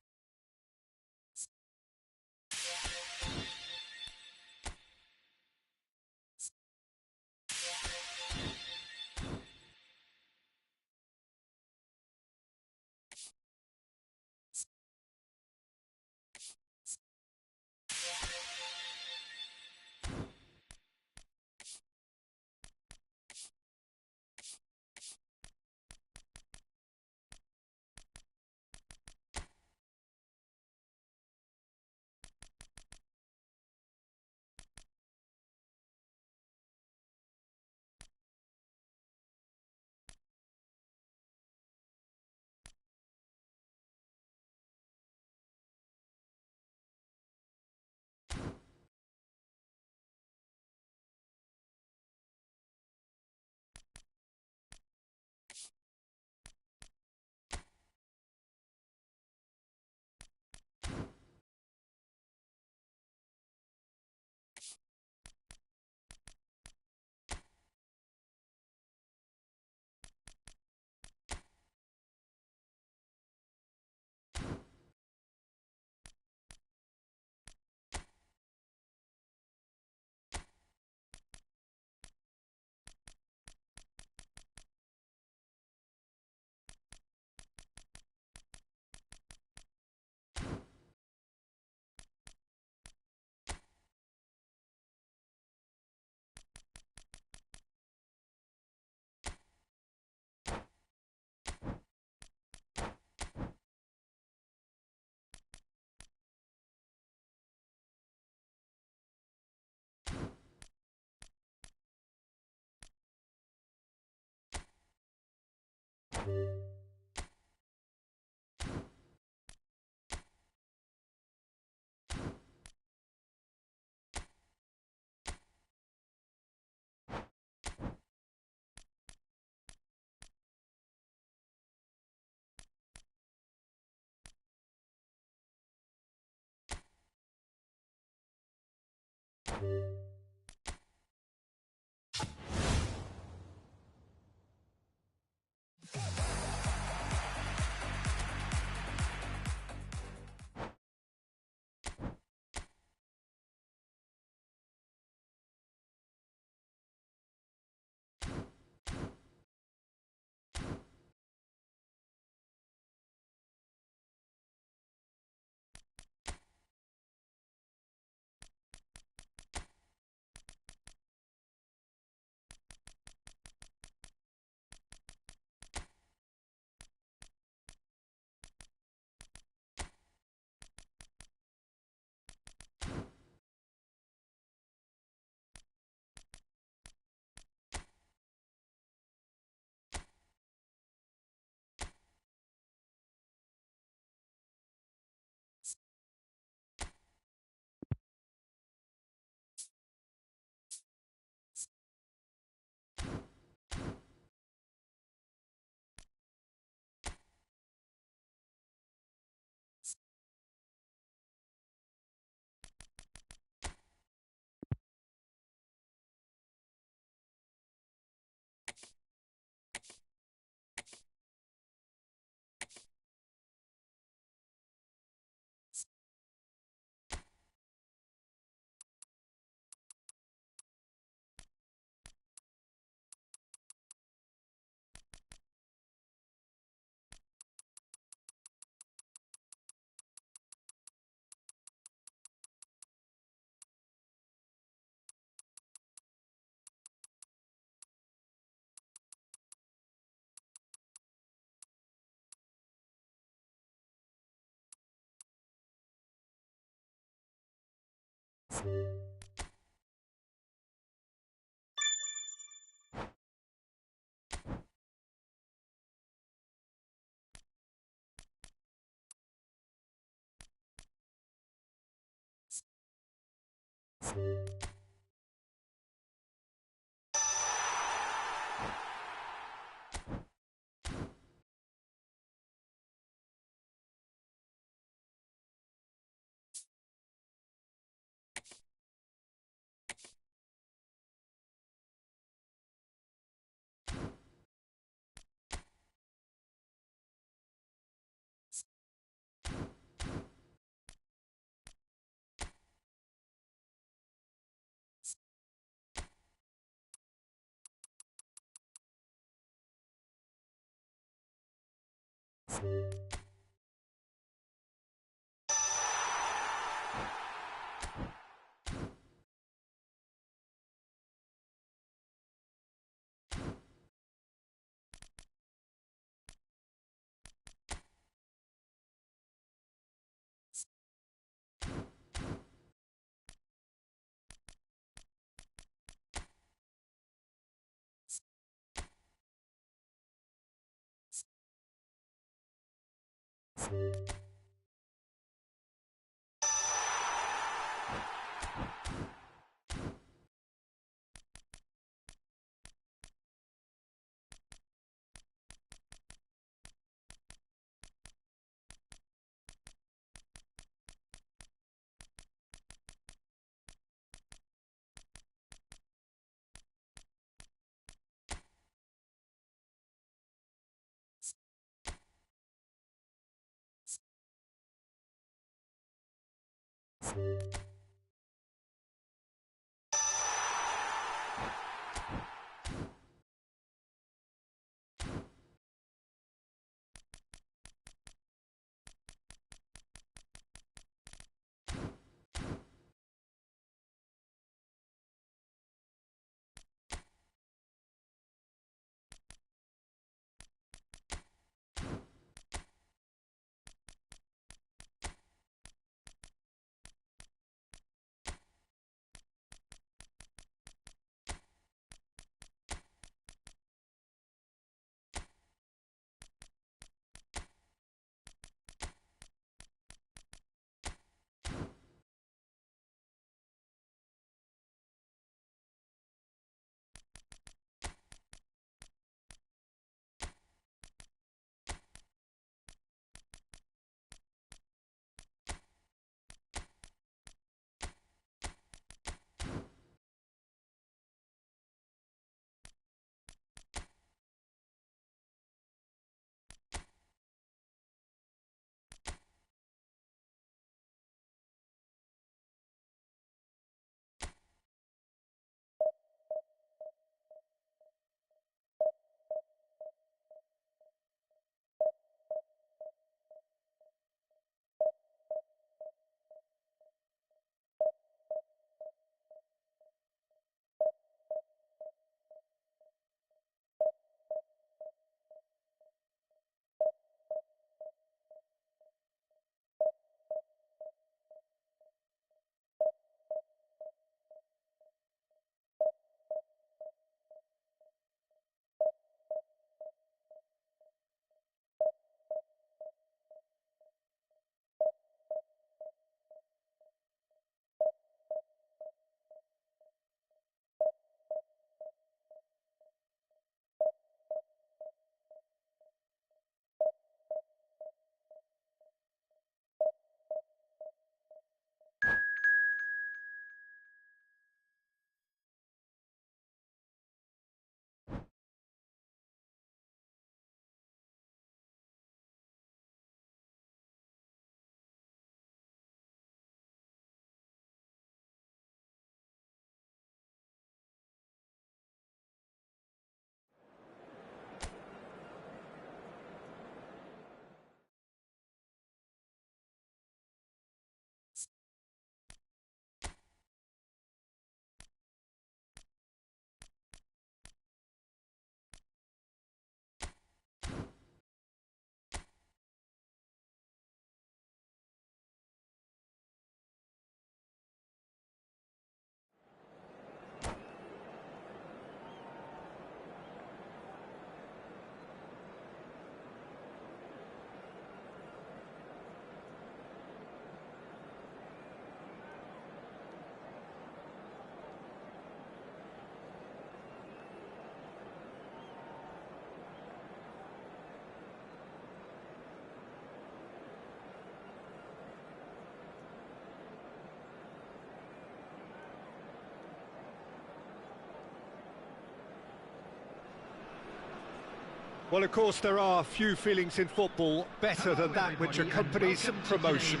Well, of course, there are few feelings in football better than that which accompanies promotion.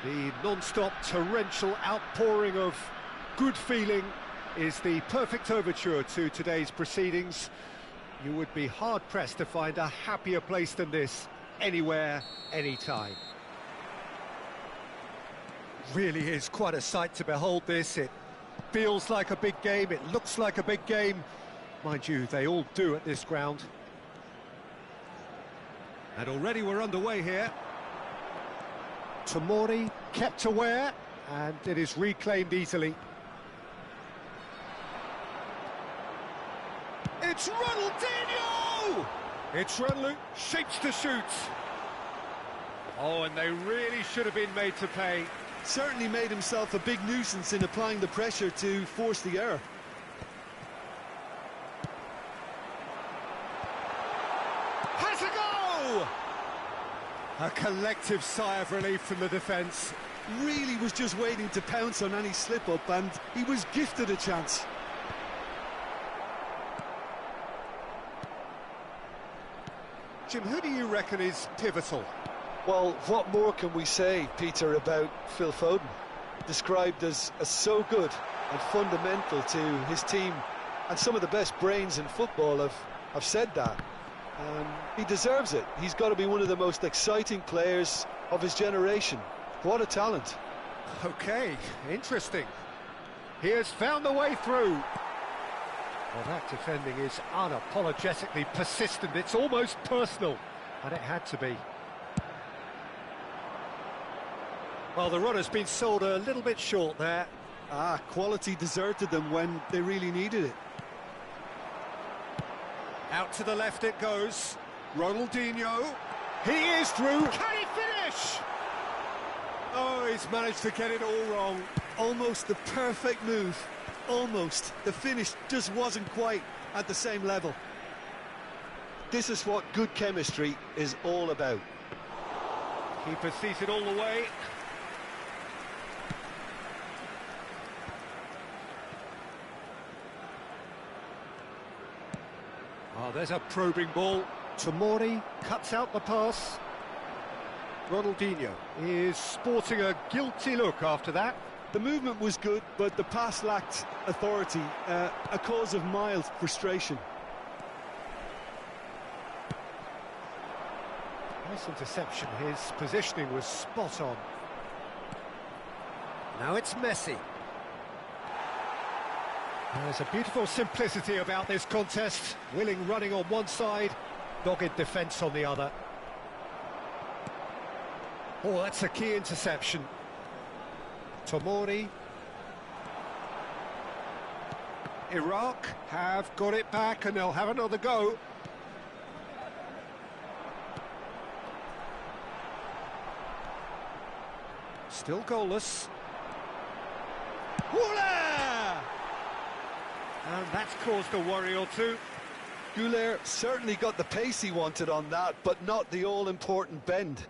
The non-stop torrential outpouring of good feeling is the perfect overture to today's proceedings. You would be hard-pressed to find a happier place than this, anywhere, anytime. Really is quite a sight to behold this. It feels like a big game, it looks like a big game. Mind you, they all do at this ground. And already we're underway here. Tomori kept aware, and it is reclaimed easily. It's Ronaldinho! It's Ronaldinho, shapes to shoot. Oh, and they really should have been made to pay. Certainly made himself a big nuisance in applying the pressure to force the error. Has a go! A collective sigh of relief from the defence. Really was just waiting to pounce on any slip-up, and he was gifted a chance. Jim, who do you reckon is pivotal? Well, what more can we say, Peter, about Phil Foden? Described as so good and fundamental to his team, and some of the best brains in football have said that. He deserves it. He's got to be one of the most exciting players of his generation. What a talent. Okay, interesting. He has found the way through. Well, that defending is unapologetically persistent. It's almost personal, and it had to be. Well, the run has been sold a little bit short there. Quality deserted them when they really needed it. Out to the left it goes. Ronaldinho. He is through. Can he finish? Oh, he's managed to get it all wrong. Almost the perfect move. Almost. The finish just wasn't quite at the same level. This is what good chemistry is all about. Keeper sees it all the way. Oh, there's a probing ball. Tomori cuts out the pass. Ronaldinho is sporting a guilty look after that. The movement was good, but the pass lacked authority, a cause of mild frustration. Nice interception. His positioning was spot on. Now it's Messi. There's a beautiful simplicity about this contest. Willing running on one side, dogged defence on the other. Oh, that's a key interception. Tomori. Iraq have got it back and they'll have another go. Still goalless. Voila! And that's caused a worry or two. Goulet certainly got the pace he wanted on that, but not the all-important bend.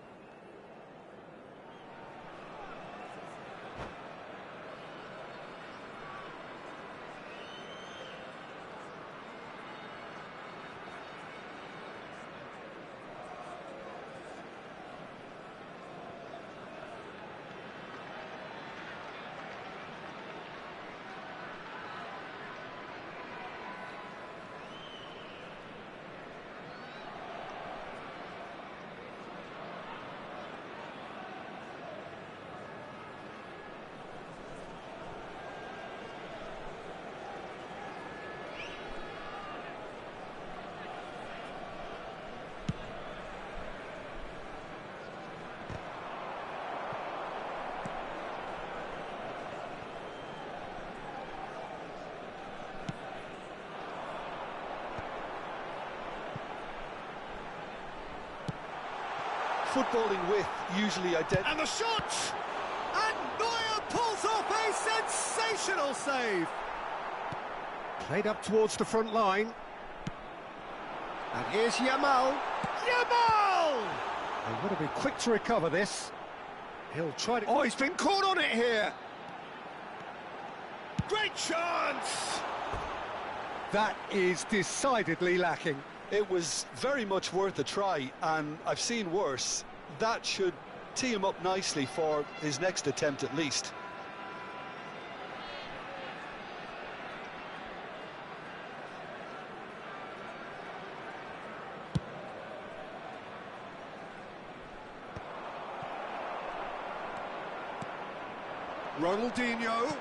Footballing with usually identical. And the shot! And Neuer pulls off a sensational save. Played up towards the front line. And here's Yamal. Yamal! They've got to be quick to recover this. He'll try to... Oh, he's been caught on it here. Great chance! That is decidedly lacking. It was very much worth a try, and I've seen worse. That should tee him up nicely for his next attempt at least. Ronaldinho,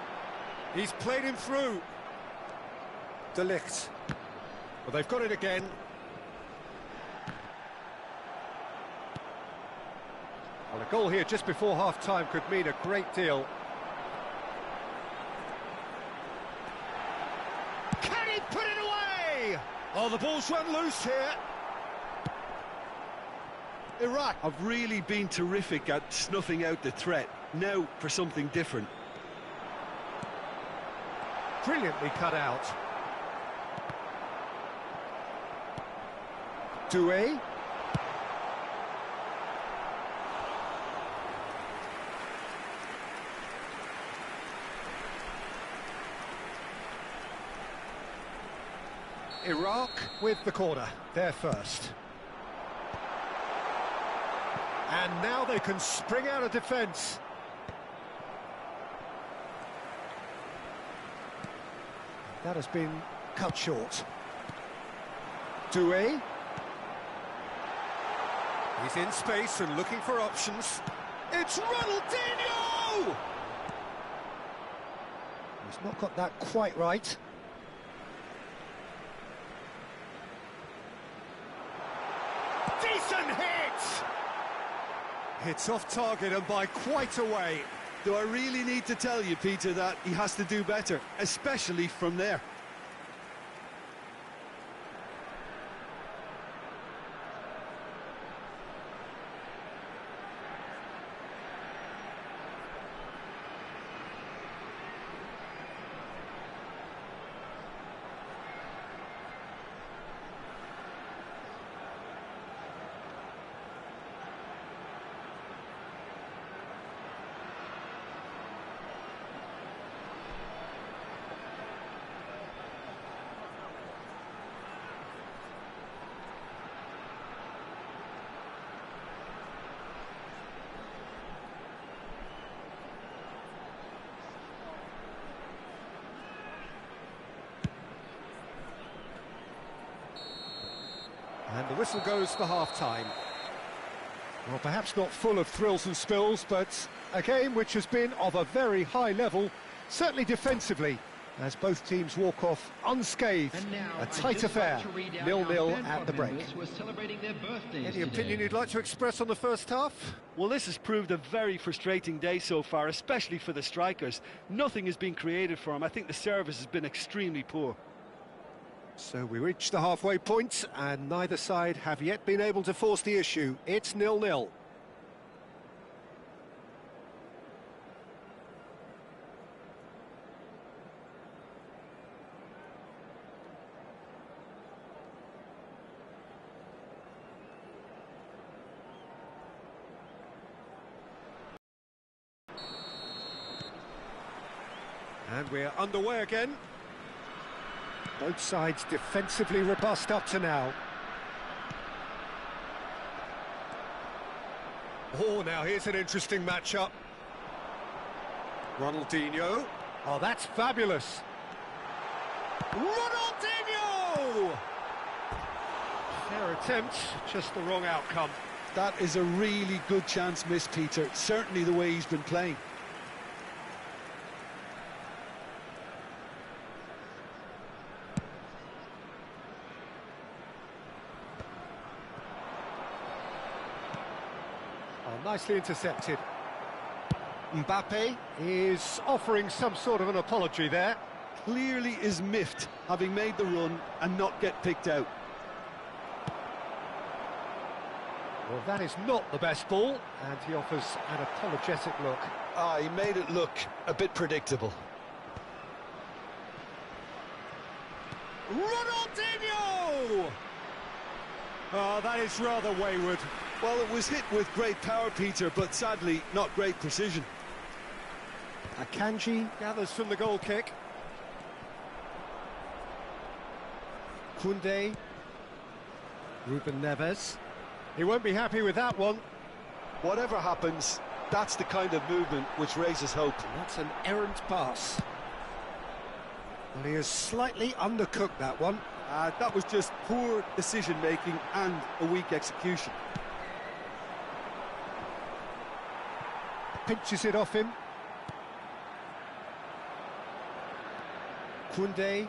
he's played him through. De Ligt. Well, they've got it again. Well, a goal here just before half-time could mean a great deal. Can he put it away? Oh, the ball's run loose here. Iraq have really been terrific at snuffing out the threat. Now for something different. Brilliantly cut out. Doué. Iraq with the corner, there first. And now they can spring out of defence. That has been cut short. Doué. He's in space and looking for options. It's Ronaldinho! He's not got that quite right. Decent hit! It's off target and by quite a way. Do I really need to tell you, Peter, that he has to do better, especially from there? And the whistle goes for half-time. Well, perhaps not full of thrills and spills, but a game which has been of a very high level, certainly defensively, as both teams walk off unscathed. A tight affair, 0-0 at the break. Any opinion you'd like to express on the first half? Well, this has proved a very frustrating day so far, especially for the strikers. Nothing has been created for them. I think the service has been extremely poor. So we reach the halfway point, and neither side have yet been able to force the issue. It's 0-0. And we're underway again. Both sides defensively robust up to now. Oh, now here's an interesting matchup. Ronaldinho. Oh, that's fabulous. Ronaldinho! Fair attempt, just the wrong outcome. That is a really good chance missed, Peter. Certainly the way he's been playing. Nicely intercepted. Mbappe is offering some sort of an apology there. Clearly is miffed, having made the run and not get picked out. Well, that is not the best ball, and he offers an apologetic look. He made it look a bit predictable. Ronaldinho! Oh, that is rather wayward. Well, it was hit with great power, Peter, but sadly, not great precision. Akanji gathers from the goal kick. Koundé. Ruben Neves. He won't be happy with that one. Whatever happens, that's the kind of movement which raises hope. That's an errant pass. Well, he has slightly undercooked that one. That was just poor decision-making and a weak execution. Pinches it off him. Koundé,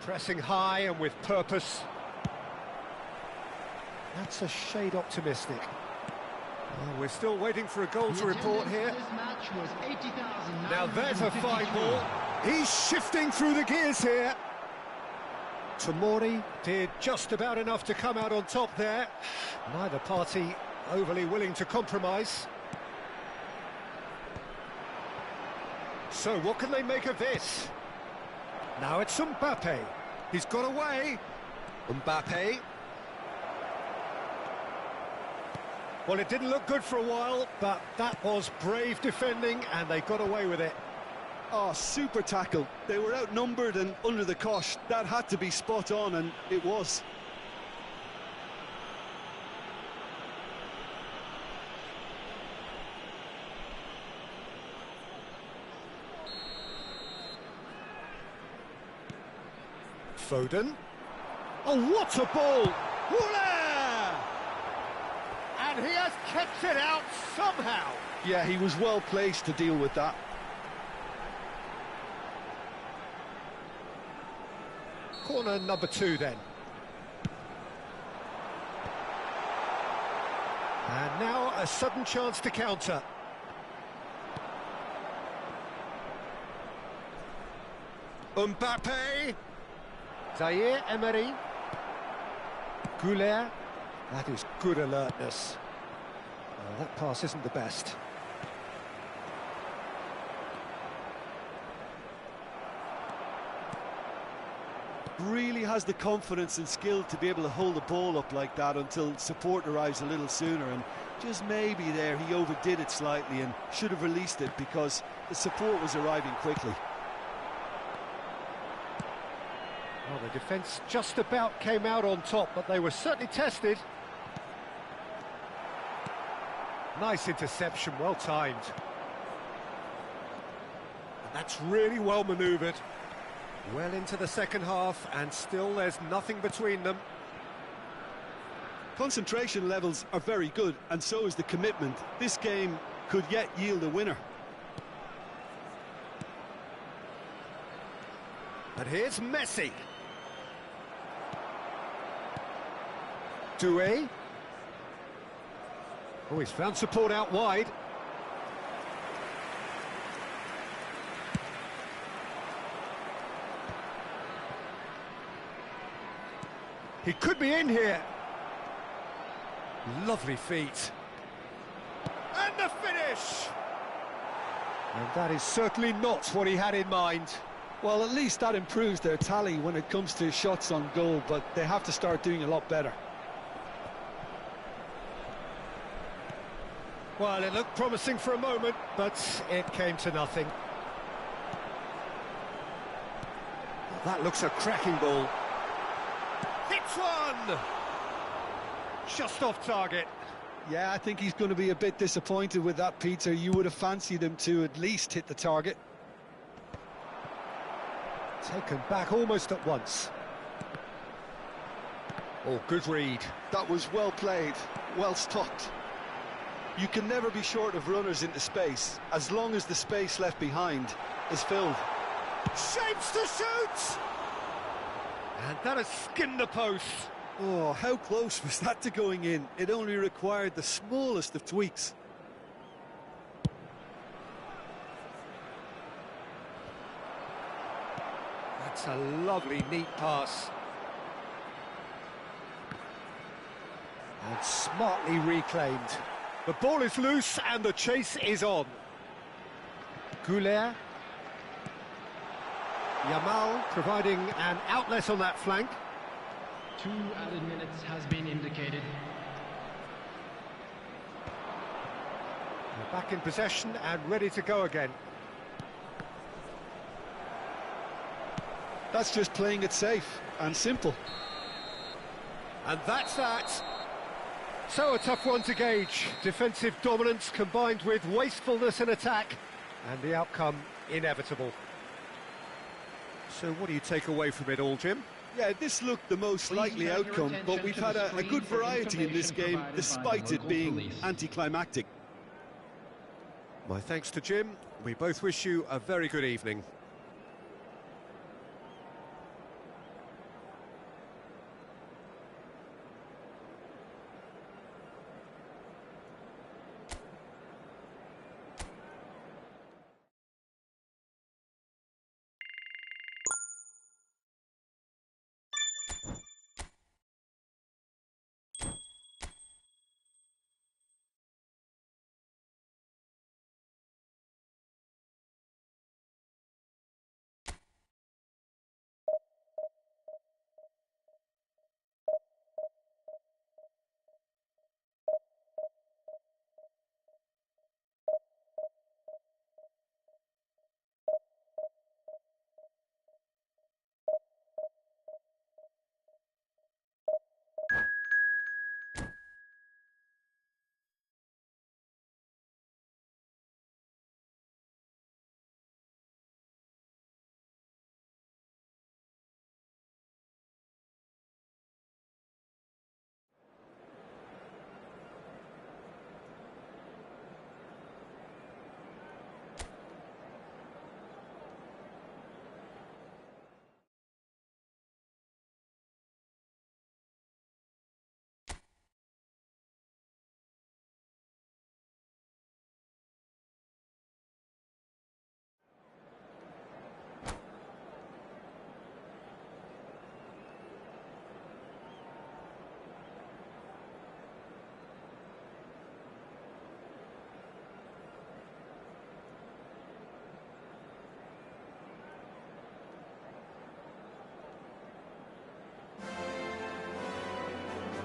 pressing high and with purpose. That's a shade optimistic. Well, we're still waiting for a goal to report here. Now there's a fine ball. He's shifting through the gears here. Tomori did just about enough to come out on top there. Neither party overly willing to compromise. So what can they make of this? Now it's Mbappe. He's got away. Mbappe. Well, it didn't look good for a while, but that was brave defending, and they got away with it. Oh, super tackle. They were outnumbered and under the cosh. That had to be spot on, and it was. Foden. Oh, what a ball! Woola! And he has kept it out somehow. Yeah, he was well placed to deal with that. Corner number 2 then. And now a sudden chance to counter. Mbappe. Zaire Emery. Goulet. That is good alertness. Well, that pass isn't the best. Really has the confidence and skill to be able to hold the ball up like that until support arrives a little sooner, and just maybe there he overdid it slightly and should have released it because the support was arriving quickly. Well, the defence just about came out on top, but they were certainly tested. Nice interception, well timed. And that's really well manoeuvred. Well into the second half, and still there's nothing between them. Concentration levels are very good, and so is the commitment. This game could yet yield a winner. And here's Messi. Doué. Oh, he's found support out wide. He could be in here. Lovely feet. And the finish! And that is certainly not what he had in mind. Well, at least that improves their tally when it comes to shots on goal, but they have to start doing a lot better. Well, it looked promising for a moment, but it came to nothing. Well, that looks a cracking ball. Hits one! Just off target. Yeah, I think he's going to be a bit disappointed with that, Peter. You would have fancied him to at least hit the target. Taken back almost at once. Oh, good read. That was well played, well stopped. You can never be short of runners into space, as long as the space left behind is filled. Shapes to shoot! And that has skinned the post. Oh, how close was that to going in? It only required the smallest of tweaks. That's a lovely, neat pass. And smartly reclaimed. The ball is loose and the chase is on. Goulet. Yamal providing an outlet on that flank. 2 added minutes has been indicated. They're back in possession and ready to go again. That's just playing it safe and simple. And that's that. So a tough one to gauge. Defensive dominance combined with wastefulness in attack, and the outcome inevitable. So what do you take away from it all, Jim? Yeah, this looked the most likely outcome, but we've had a good variety in this game, despite it being anticlimactic. My thanks to Jim. We both wish you a very good evening.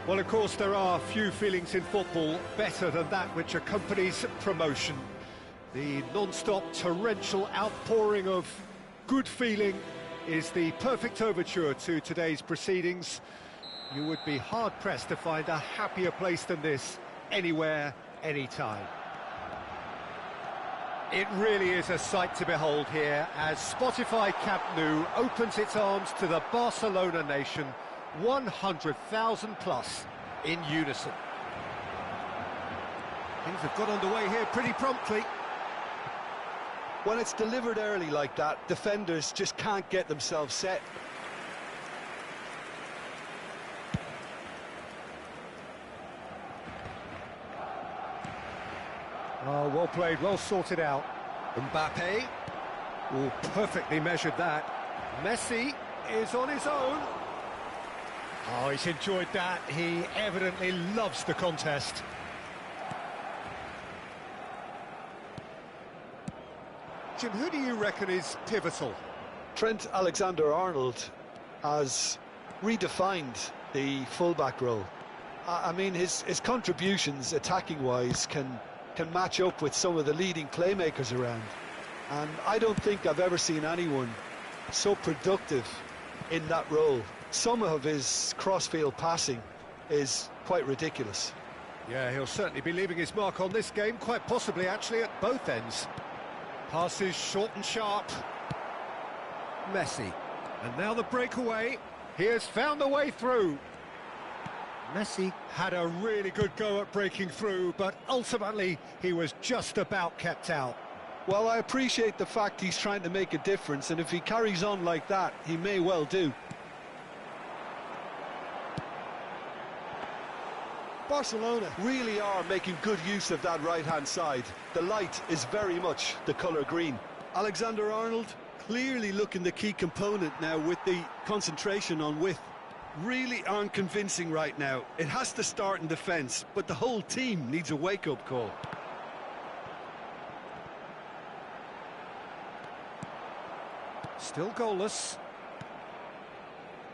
Well, of course, there are few feelings in football better than that which accompanies promotion. The non-stop torrential outpouring of good feeling is the perfect overture to today's proceedings. You would be hard-pressed to find a happier place than this anywhere, anytime. It really is a sight to behold here as Spotify Camp Nou opens its arms to the Barcelona nation, 100,000 plus in unison. Things have got underway here pretty promptly. When it's delivered early like that, defenders just can't get themselves set. Oh, well played, well sorted out. Mbappe, oh, perfectly measured that. Messi is on his own. Oh, he's enjoyed that. He evidently loves the contest. Jim, who do you reckon is pivotal? Trent Alexander-Arnold has redefined the fullback role. I mean, his contributions, attacking-wise, can match up with some of the leading playmakers around. And I don't think I've ever seen anyone so productive in that role. Some of his cross-field passing is quite ridiculous. Yeah, he'll certainly be leaving his mark on this game, quite possibly actually at both ends. Passes short and sharp. Messi. And now the breakaway. He has found the way through. Messi had a really good go at breaking through, but ultimately he was just about kept out. Well, I appreciate the fact he's trying to make a difference, and if he carries on like that, he may well do. Barcelona really are making good use of that right-hand side. The light is very much the colour green. Alexander-Arnold clearly looking the key component now with the concentration on width. Really aren't convincing right now. It has to start in defence, but the whole team needs a wake-up call. Still goalless.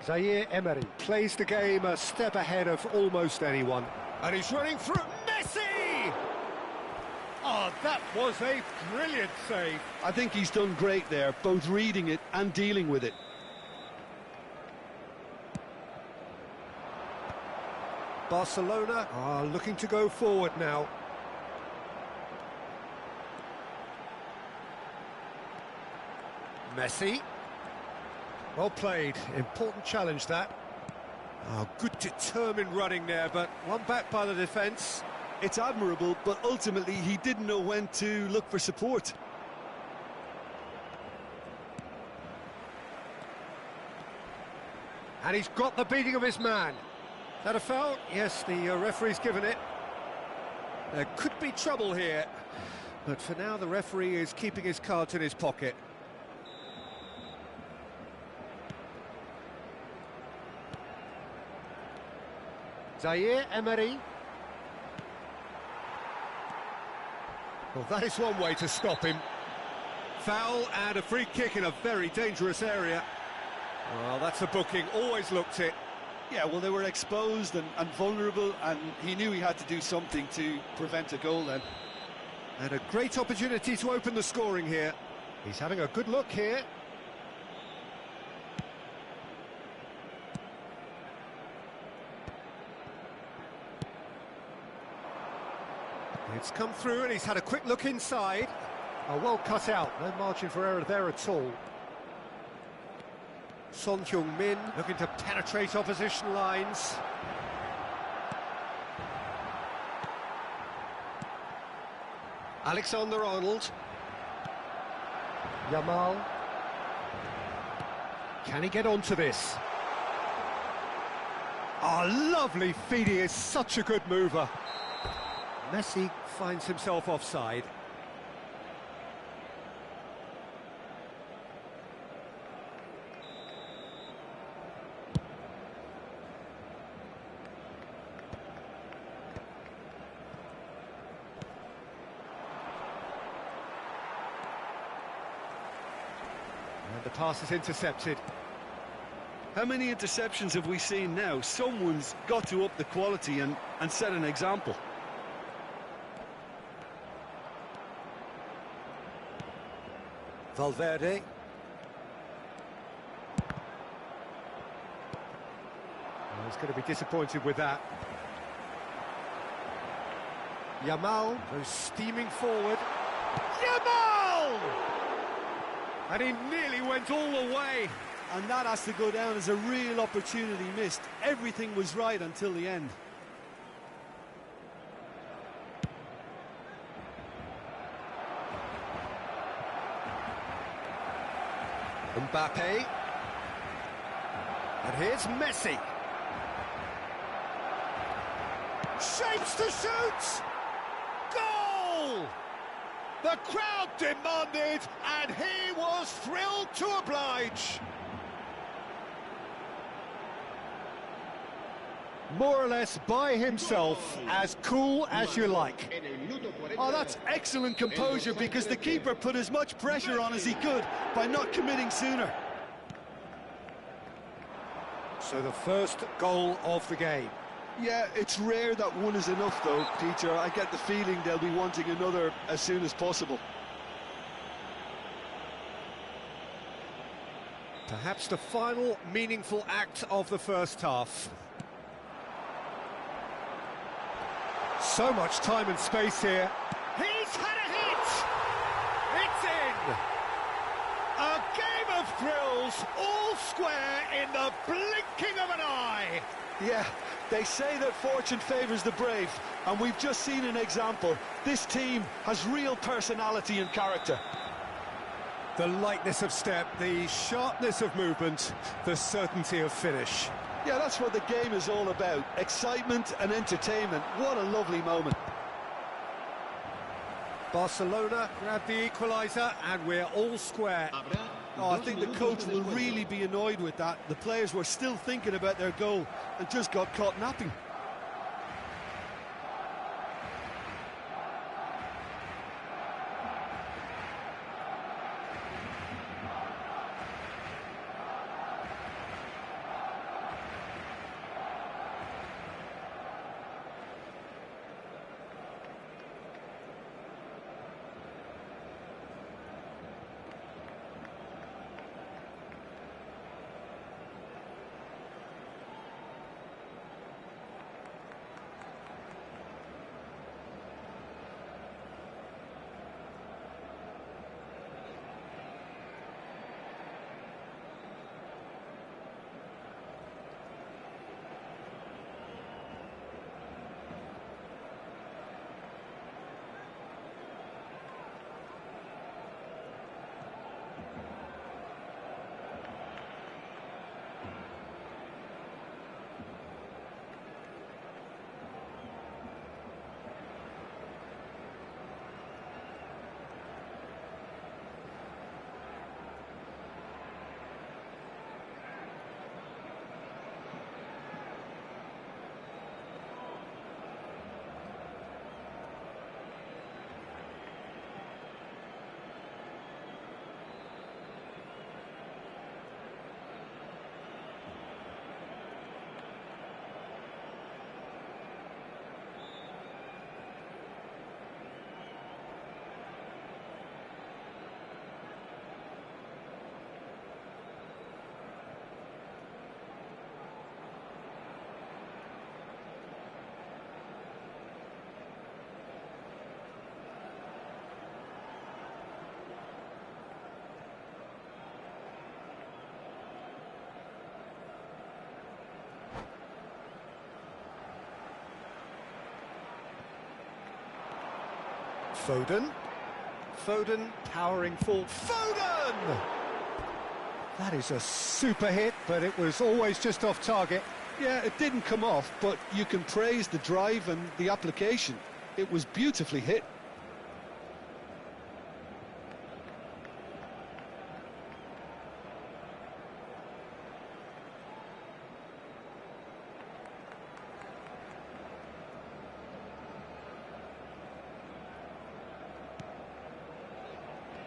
Zaire Emery plays the game a step ahead of almost anyone. And he's running through Messi! Oh, that was a brilliant save. I think he's done great there, both reading it and dealing with it. Barcelona are looking to go forward now. Messi. Well played, important challenge that. Oh, good determined running there, but one back by the defence. It's admirable, but ultimately he didn't know when to look for support. And he's got the beating of his man. Is that a foul? Yes, the referee's given it. There could be trouble here, but for now the referee is keeping his cards in his pocket. Zaire Emery. Well, that is one way to stop him. Foul and a free kick in a very dangerous area. Well, that's a booking, always looked it. Yeah, well, they were exposed and vulnerable, and he knew he had to do something to prevent a goal then. And a great opportunity to open the scoring here. He's having a good look here. It's come through and he's had a quick look inside. Oh, well cut out, no margin for error there at all. Son Heung-min looking to penetrate opposition lines. Alexander-Arnold. Yamal. Can he get onto this? Oh, lovely feed, he is such a good mover. Messi finds himself offside. And the pass is intercepted. How many interceptions have we seen now? Someone's got to up the quality and set an example. Valverde. Oh, he's going to be disappointed with that. Yamal goes steaming forward. Yamal! And he nearly went all the way. And that has to go down as a real opportunity missed. Everything was right until the end. Mbappe. And here's Messi. Shapes to shoot! Goal! The crowd demanded, and he was thrilled to oblige. More or less by himself, as cool as you like. Oh, that's excellent composure, because the keeper put as much pressure on as he could by not committing sooner. So the first goal of the game. Yeah, it's rare that one is enough though, Peter. I get the feeling they'll be wanting another as soon as possible. Perhaps the final meaningful act of the first half. So much time and space here. He's had a hit! It's in! A game of thrills, all square in the blinking of an eye. Yeah, they say that fortune favours the brave, and we've just seen an example. This team has real personality and character. The lightness of step, the sharpness of movement, the certainty of finish. Yeah, that's what the game is all about. Excitement and entertainment. What a lovely moment. Barcelona grab the equaliser, and we're all square. Oh, I think the coach will really be annoyed with that. The players were still thinking about their goal and just got caught napping. Foden powering forward. Foden! That is a super hit, but it was always just off target. Yeah, it didn't come off, but you can praise the drive and the application. It was beautifully hit.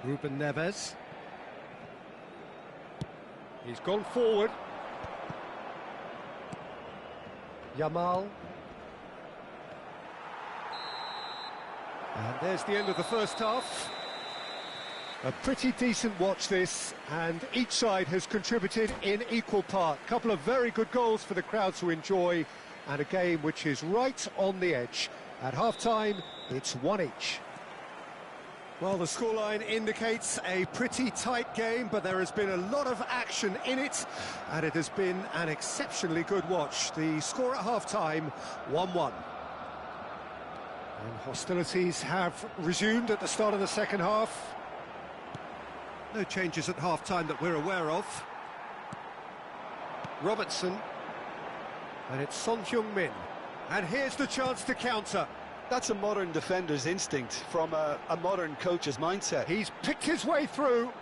Ruben Neves. He's gone forward. Yamal. And there's the end of the first half. A pretty decent watch this, and each side has contributed in equal part. A couple of very good goals for the crowd to enjoy, and a game which is right on the edge. At half-time, it's 1 each. Well, the scoreline indicates a pretty tight game, but there has been a lot of action in it, and it has been an exceptionally good watch. The score at half-time, 1-1. And hostilities have resumed at the start of the second half. No changes at half-time that we're aware of. Robertson. And it's Son Heung-min. And here's the chance to counter. That's a modern defender's instinct from a modern coach's mindset. He's picked his way through.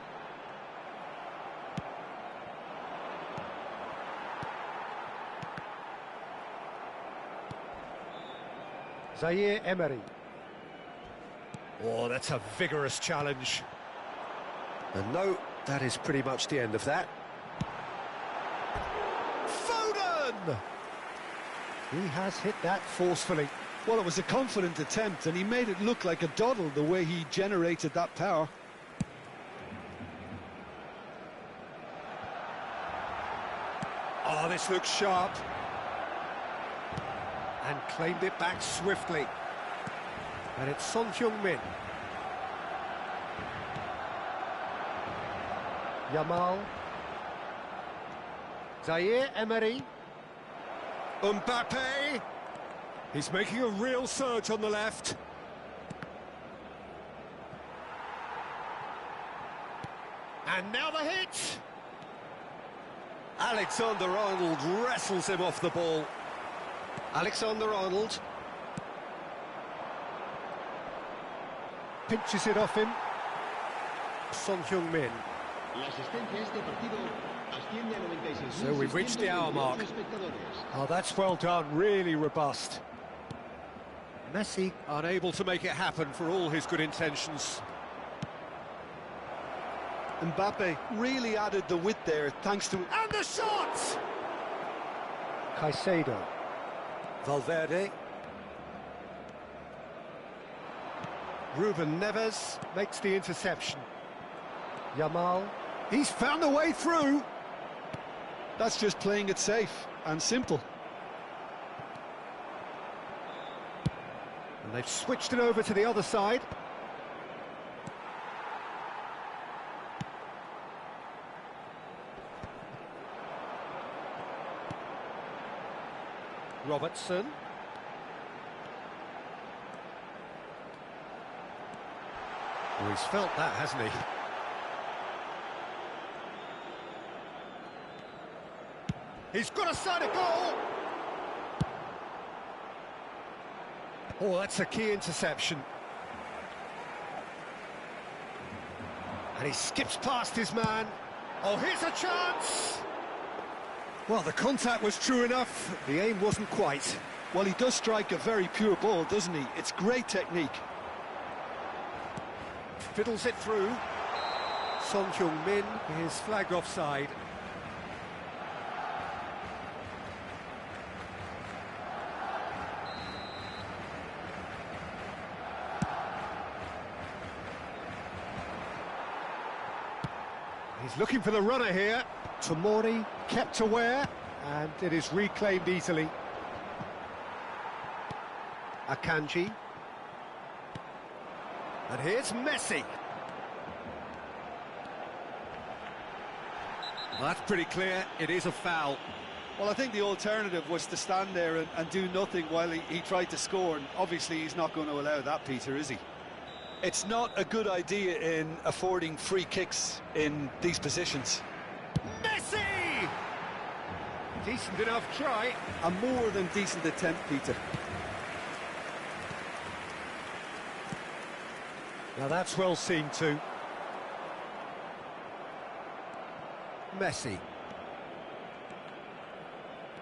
Zaire Emery. Oh, that's a vigorous challenge. And no, that is pretty much the end of that. Foden! He has hit that forcefully. Well, it was a confident attempt, and he made it look like a doddle the way he generated that power. Oh, this looks sharp. And claimed it back swiftly. And it's Son Heung-min. Yamal. Zaire Emery. Mbappe. He's making a real surge on the left. And now the hit! Alexander-Arnold wrestles him off the ball. Alexander-Arnold. Pinches it off him. Son Heung-min. So we've reached the hour mark. Oh, that's well done, really robust. Messi unable to make it happen for all his good intentions. Mbappe really added the width there thanks to... And the shot! Caicedo. Valverde. Ruben Neves makes the interception. Yamal. He's found a way through. That's just playing it safe and simple. And they've switched it over to the other side. Robertson. Oh, he's felt that, hasn't he? He's got a side of goal! Oh, that's a key interception. And he skips past his man. Oh, here's a chance! Well, the contact was true enough. The aim wasn't quite. Well, he does strike a very pure ball, doesn't he? It's great technique. Fiddles it through. Son Heung-min is flagged offside. He's looking for the runner here. Tomori kept aware, and it is reclaimed easily. Akanji. And here's Messi. Well, that's pretty clear. It is a foul. Well, I think the alternative was to stand there and do nothing while he tried to score, and obviously he's not going to allow that, Peter, is he? It's not a good idea in affording free kicks in these positions. Messi! Decent enough try. A more than decent attempt, Peter. Now that's well seen too. Messi.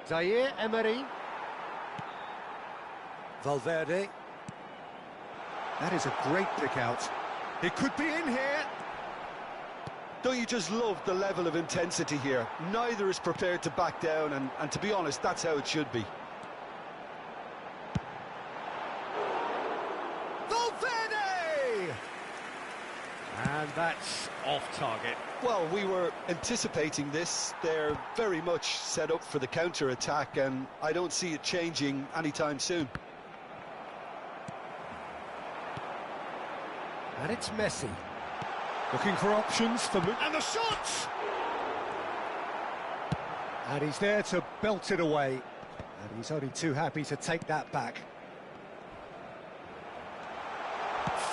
Zaire Emery. Valverde. That is a great pick out. It could be in here. Don't you just love the level of intensity here? Neither is prepared to back down, and to be honest, that's how it should be. Valverde! And that's off target. Well, we were anticipating this. They're very much set up for the counter-attack, and I don't see it changing anytime soon. And it's Messi. Looking for options for... And the shot! And he's there to belt it away. And he's only too happy to take that back.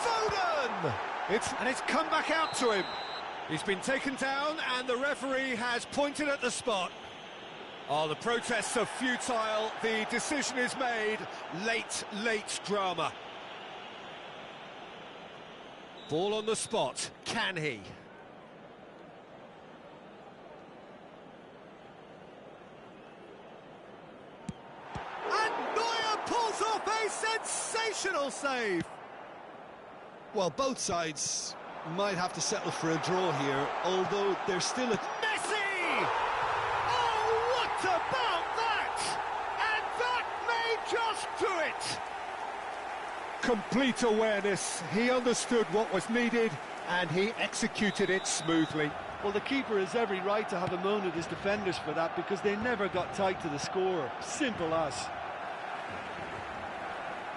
Foden! And it's come back out to him. He's been taken down and the referee has pointed at the spot. Oh, the protests are futile. The decision is made. Late drama. Ball on the spot. Can he? And Neuer pulls off a sensational save. Well, both sides might have to settle for a draw here, although there's still a... Messi! Oh, what about that? And that may just do it! Complete awareness. He understood what was needed and he executed it smoothly. Well, the keeper has every right to have a moan at his defenders for that, because they never got tight to the score. Simple as.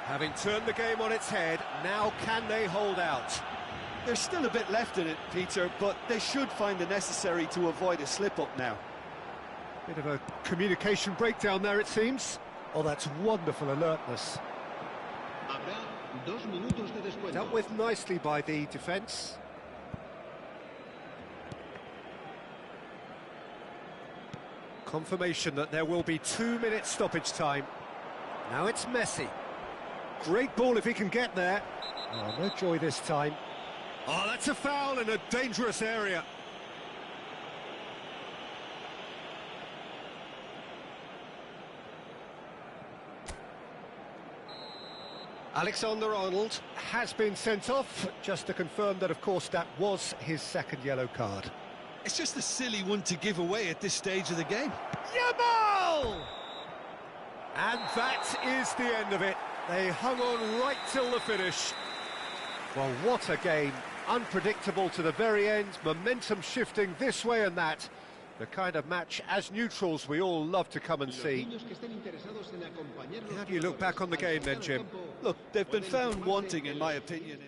Having turned the game on its head, now can they hold out? There's still a bit left in it, Peter, but they should find the necessary to avoid a slip-up now. Bit of a communication breakdown there, it seems. Oh, that's wonderful alertness. Dealt with nicely by the defence. Confirmation that there will be 2 minutes stoppage time. Now it's Messi. Great ball if he can get there. Oh, no joy this time. Oh, that's a foul in a dangerous area. Alexander-Arnold has been sent off, just to confirm that, of course, that was his second yellow card. It's just a silly one to give away at this stage of the game. Yamal! And that is the end of it. They hung on right till the finish. Well, what a game. Unpredictable to the very end, momentum shifting this way and that. The kind of match, as neutrals, we all love to come and see. How do you look back on the game then, Jim? Look, they've been found wanting, in my opinion.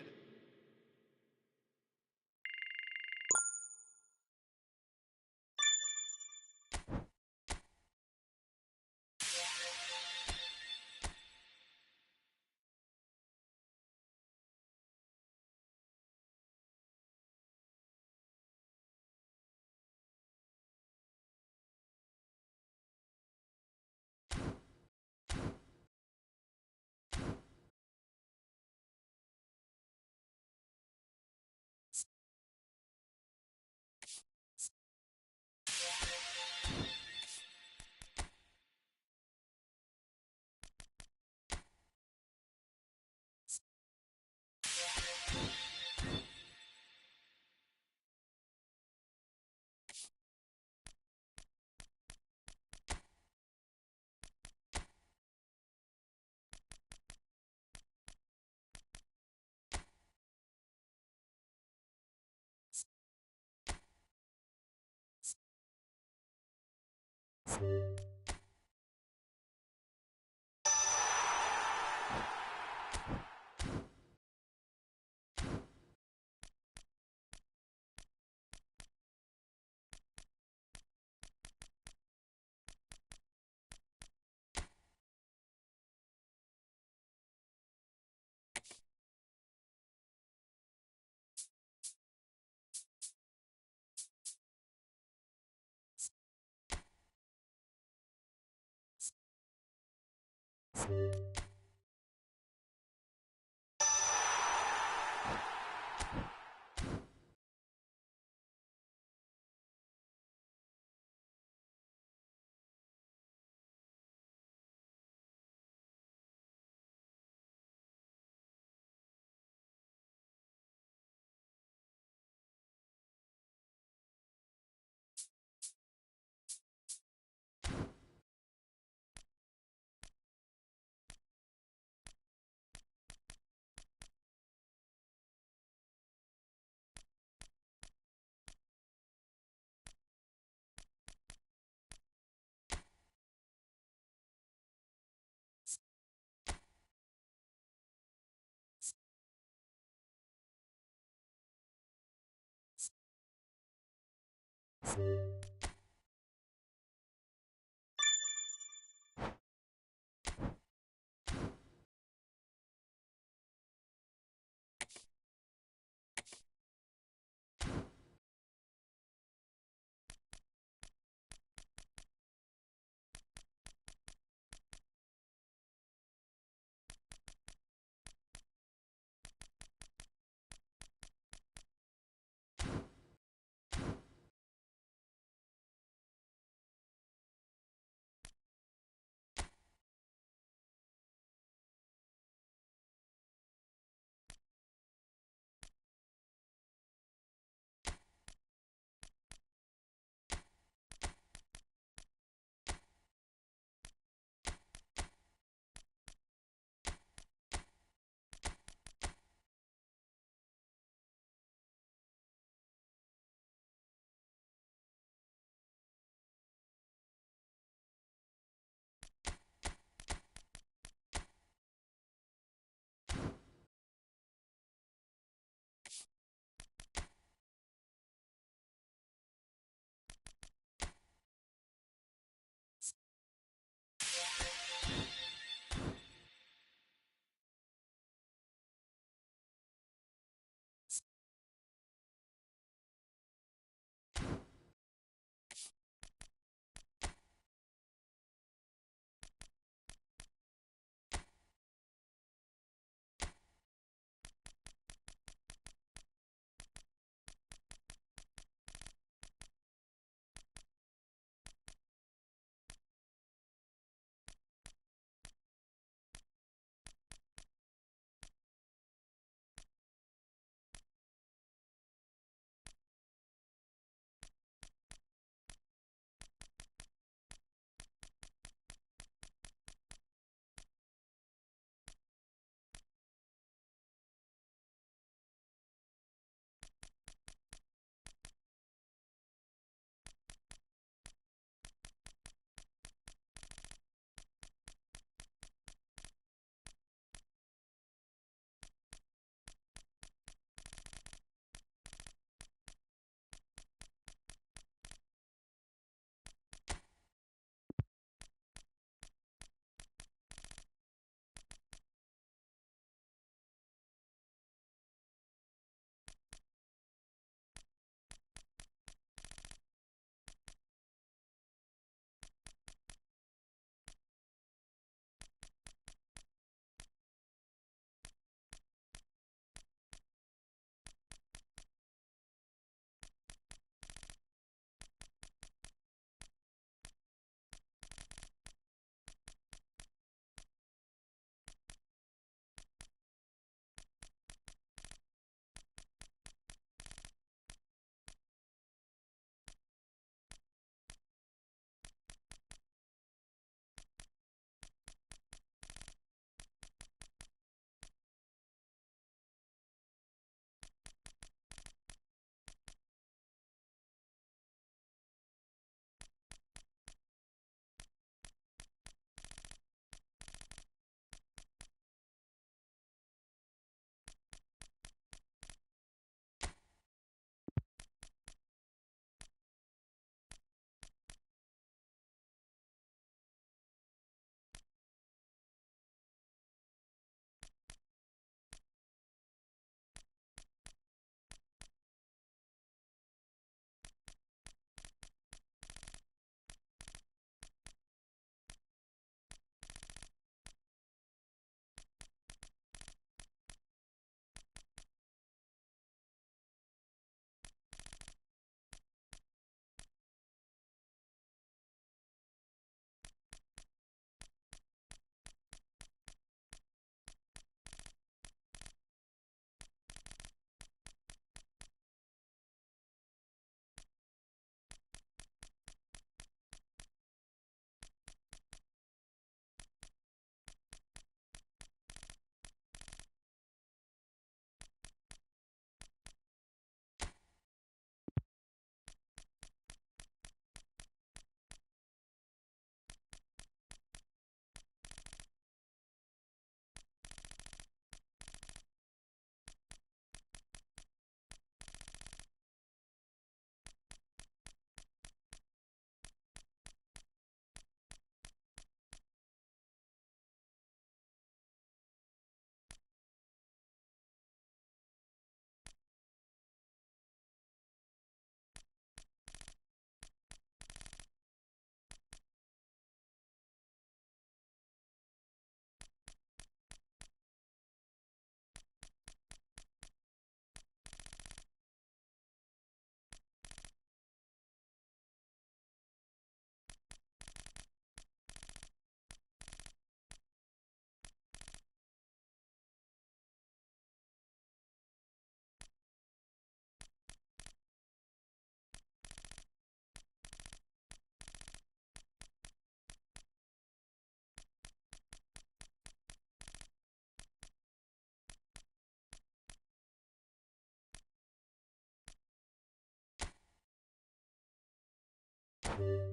you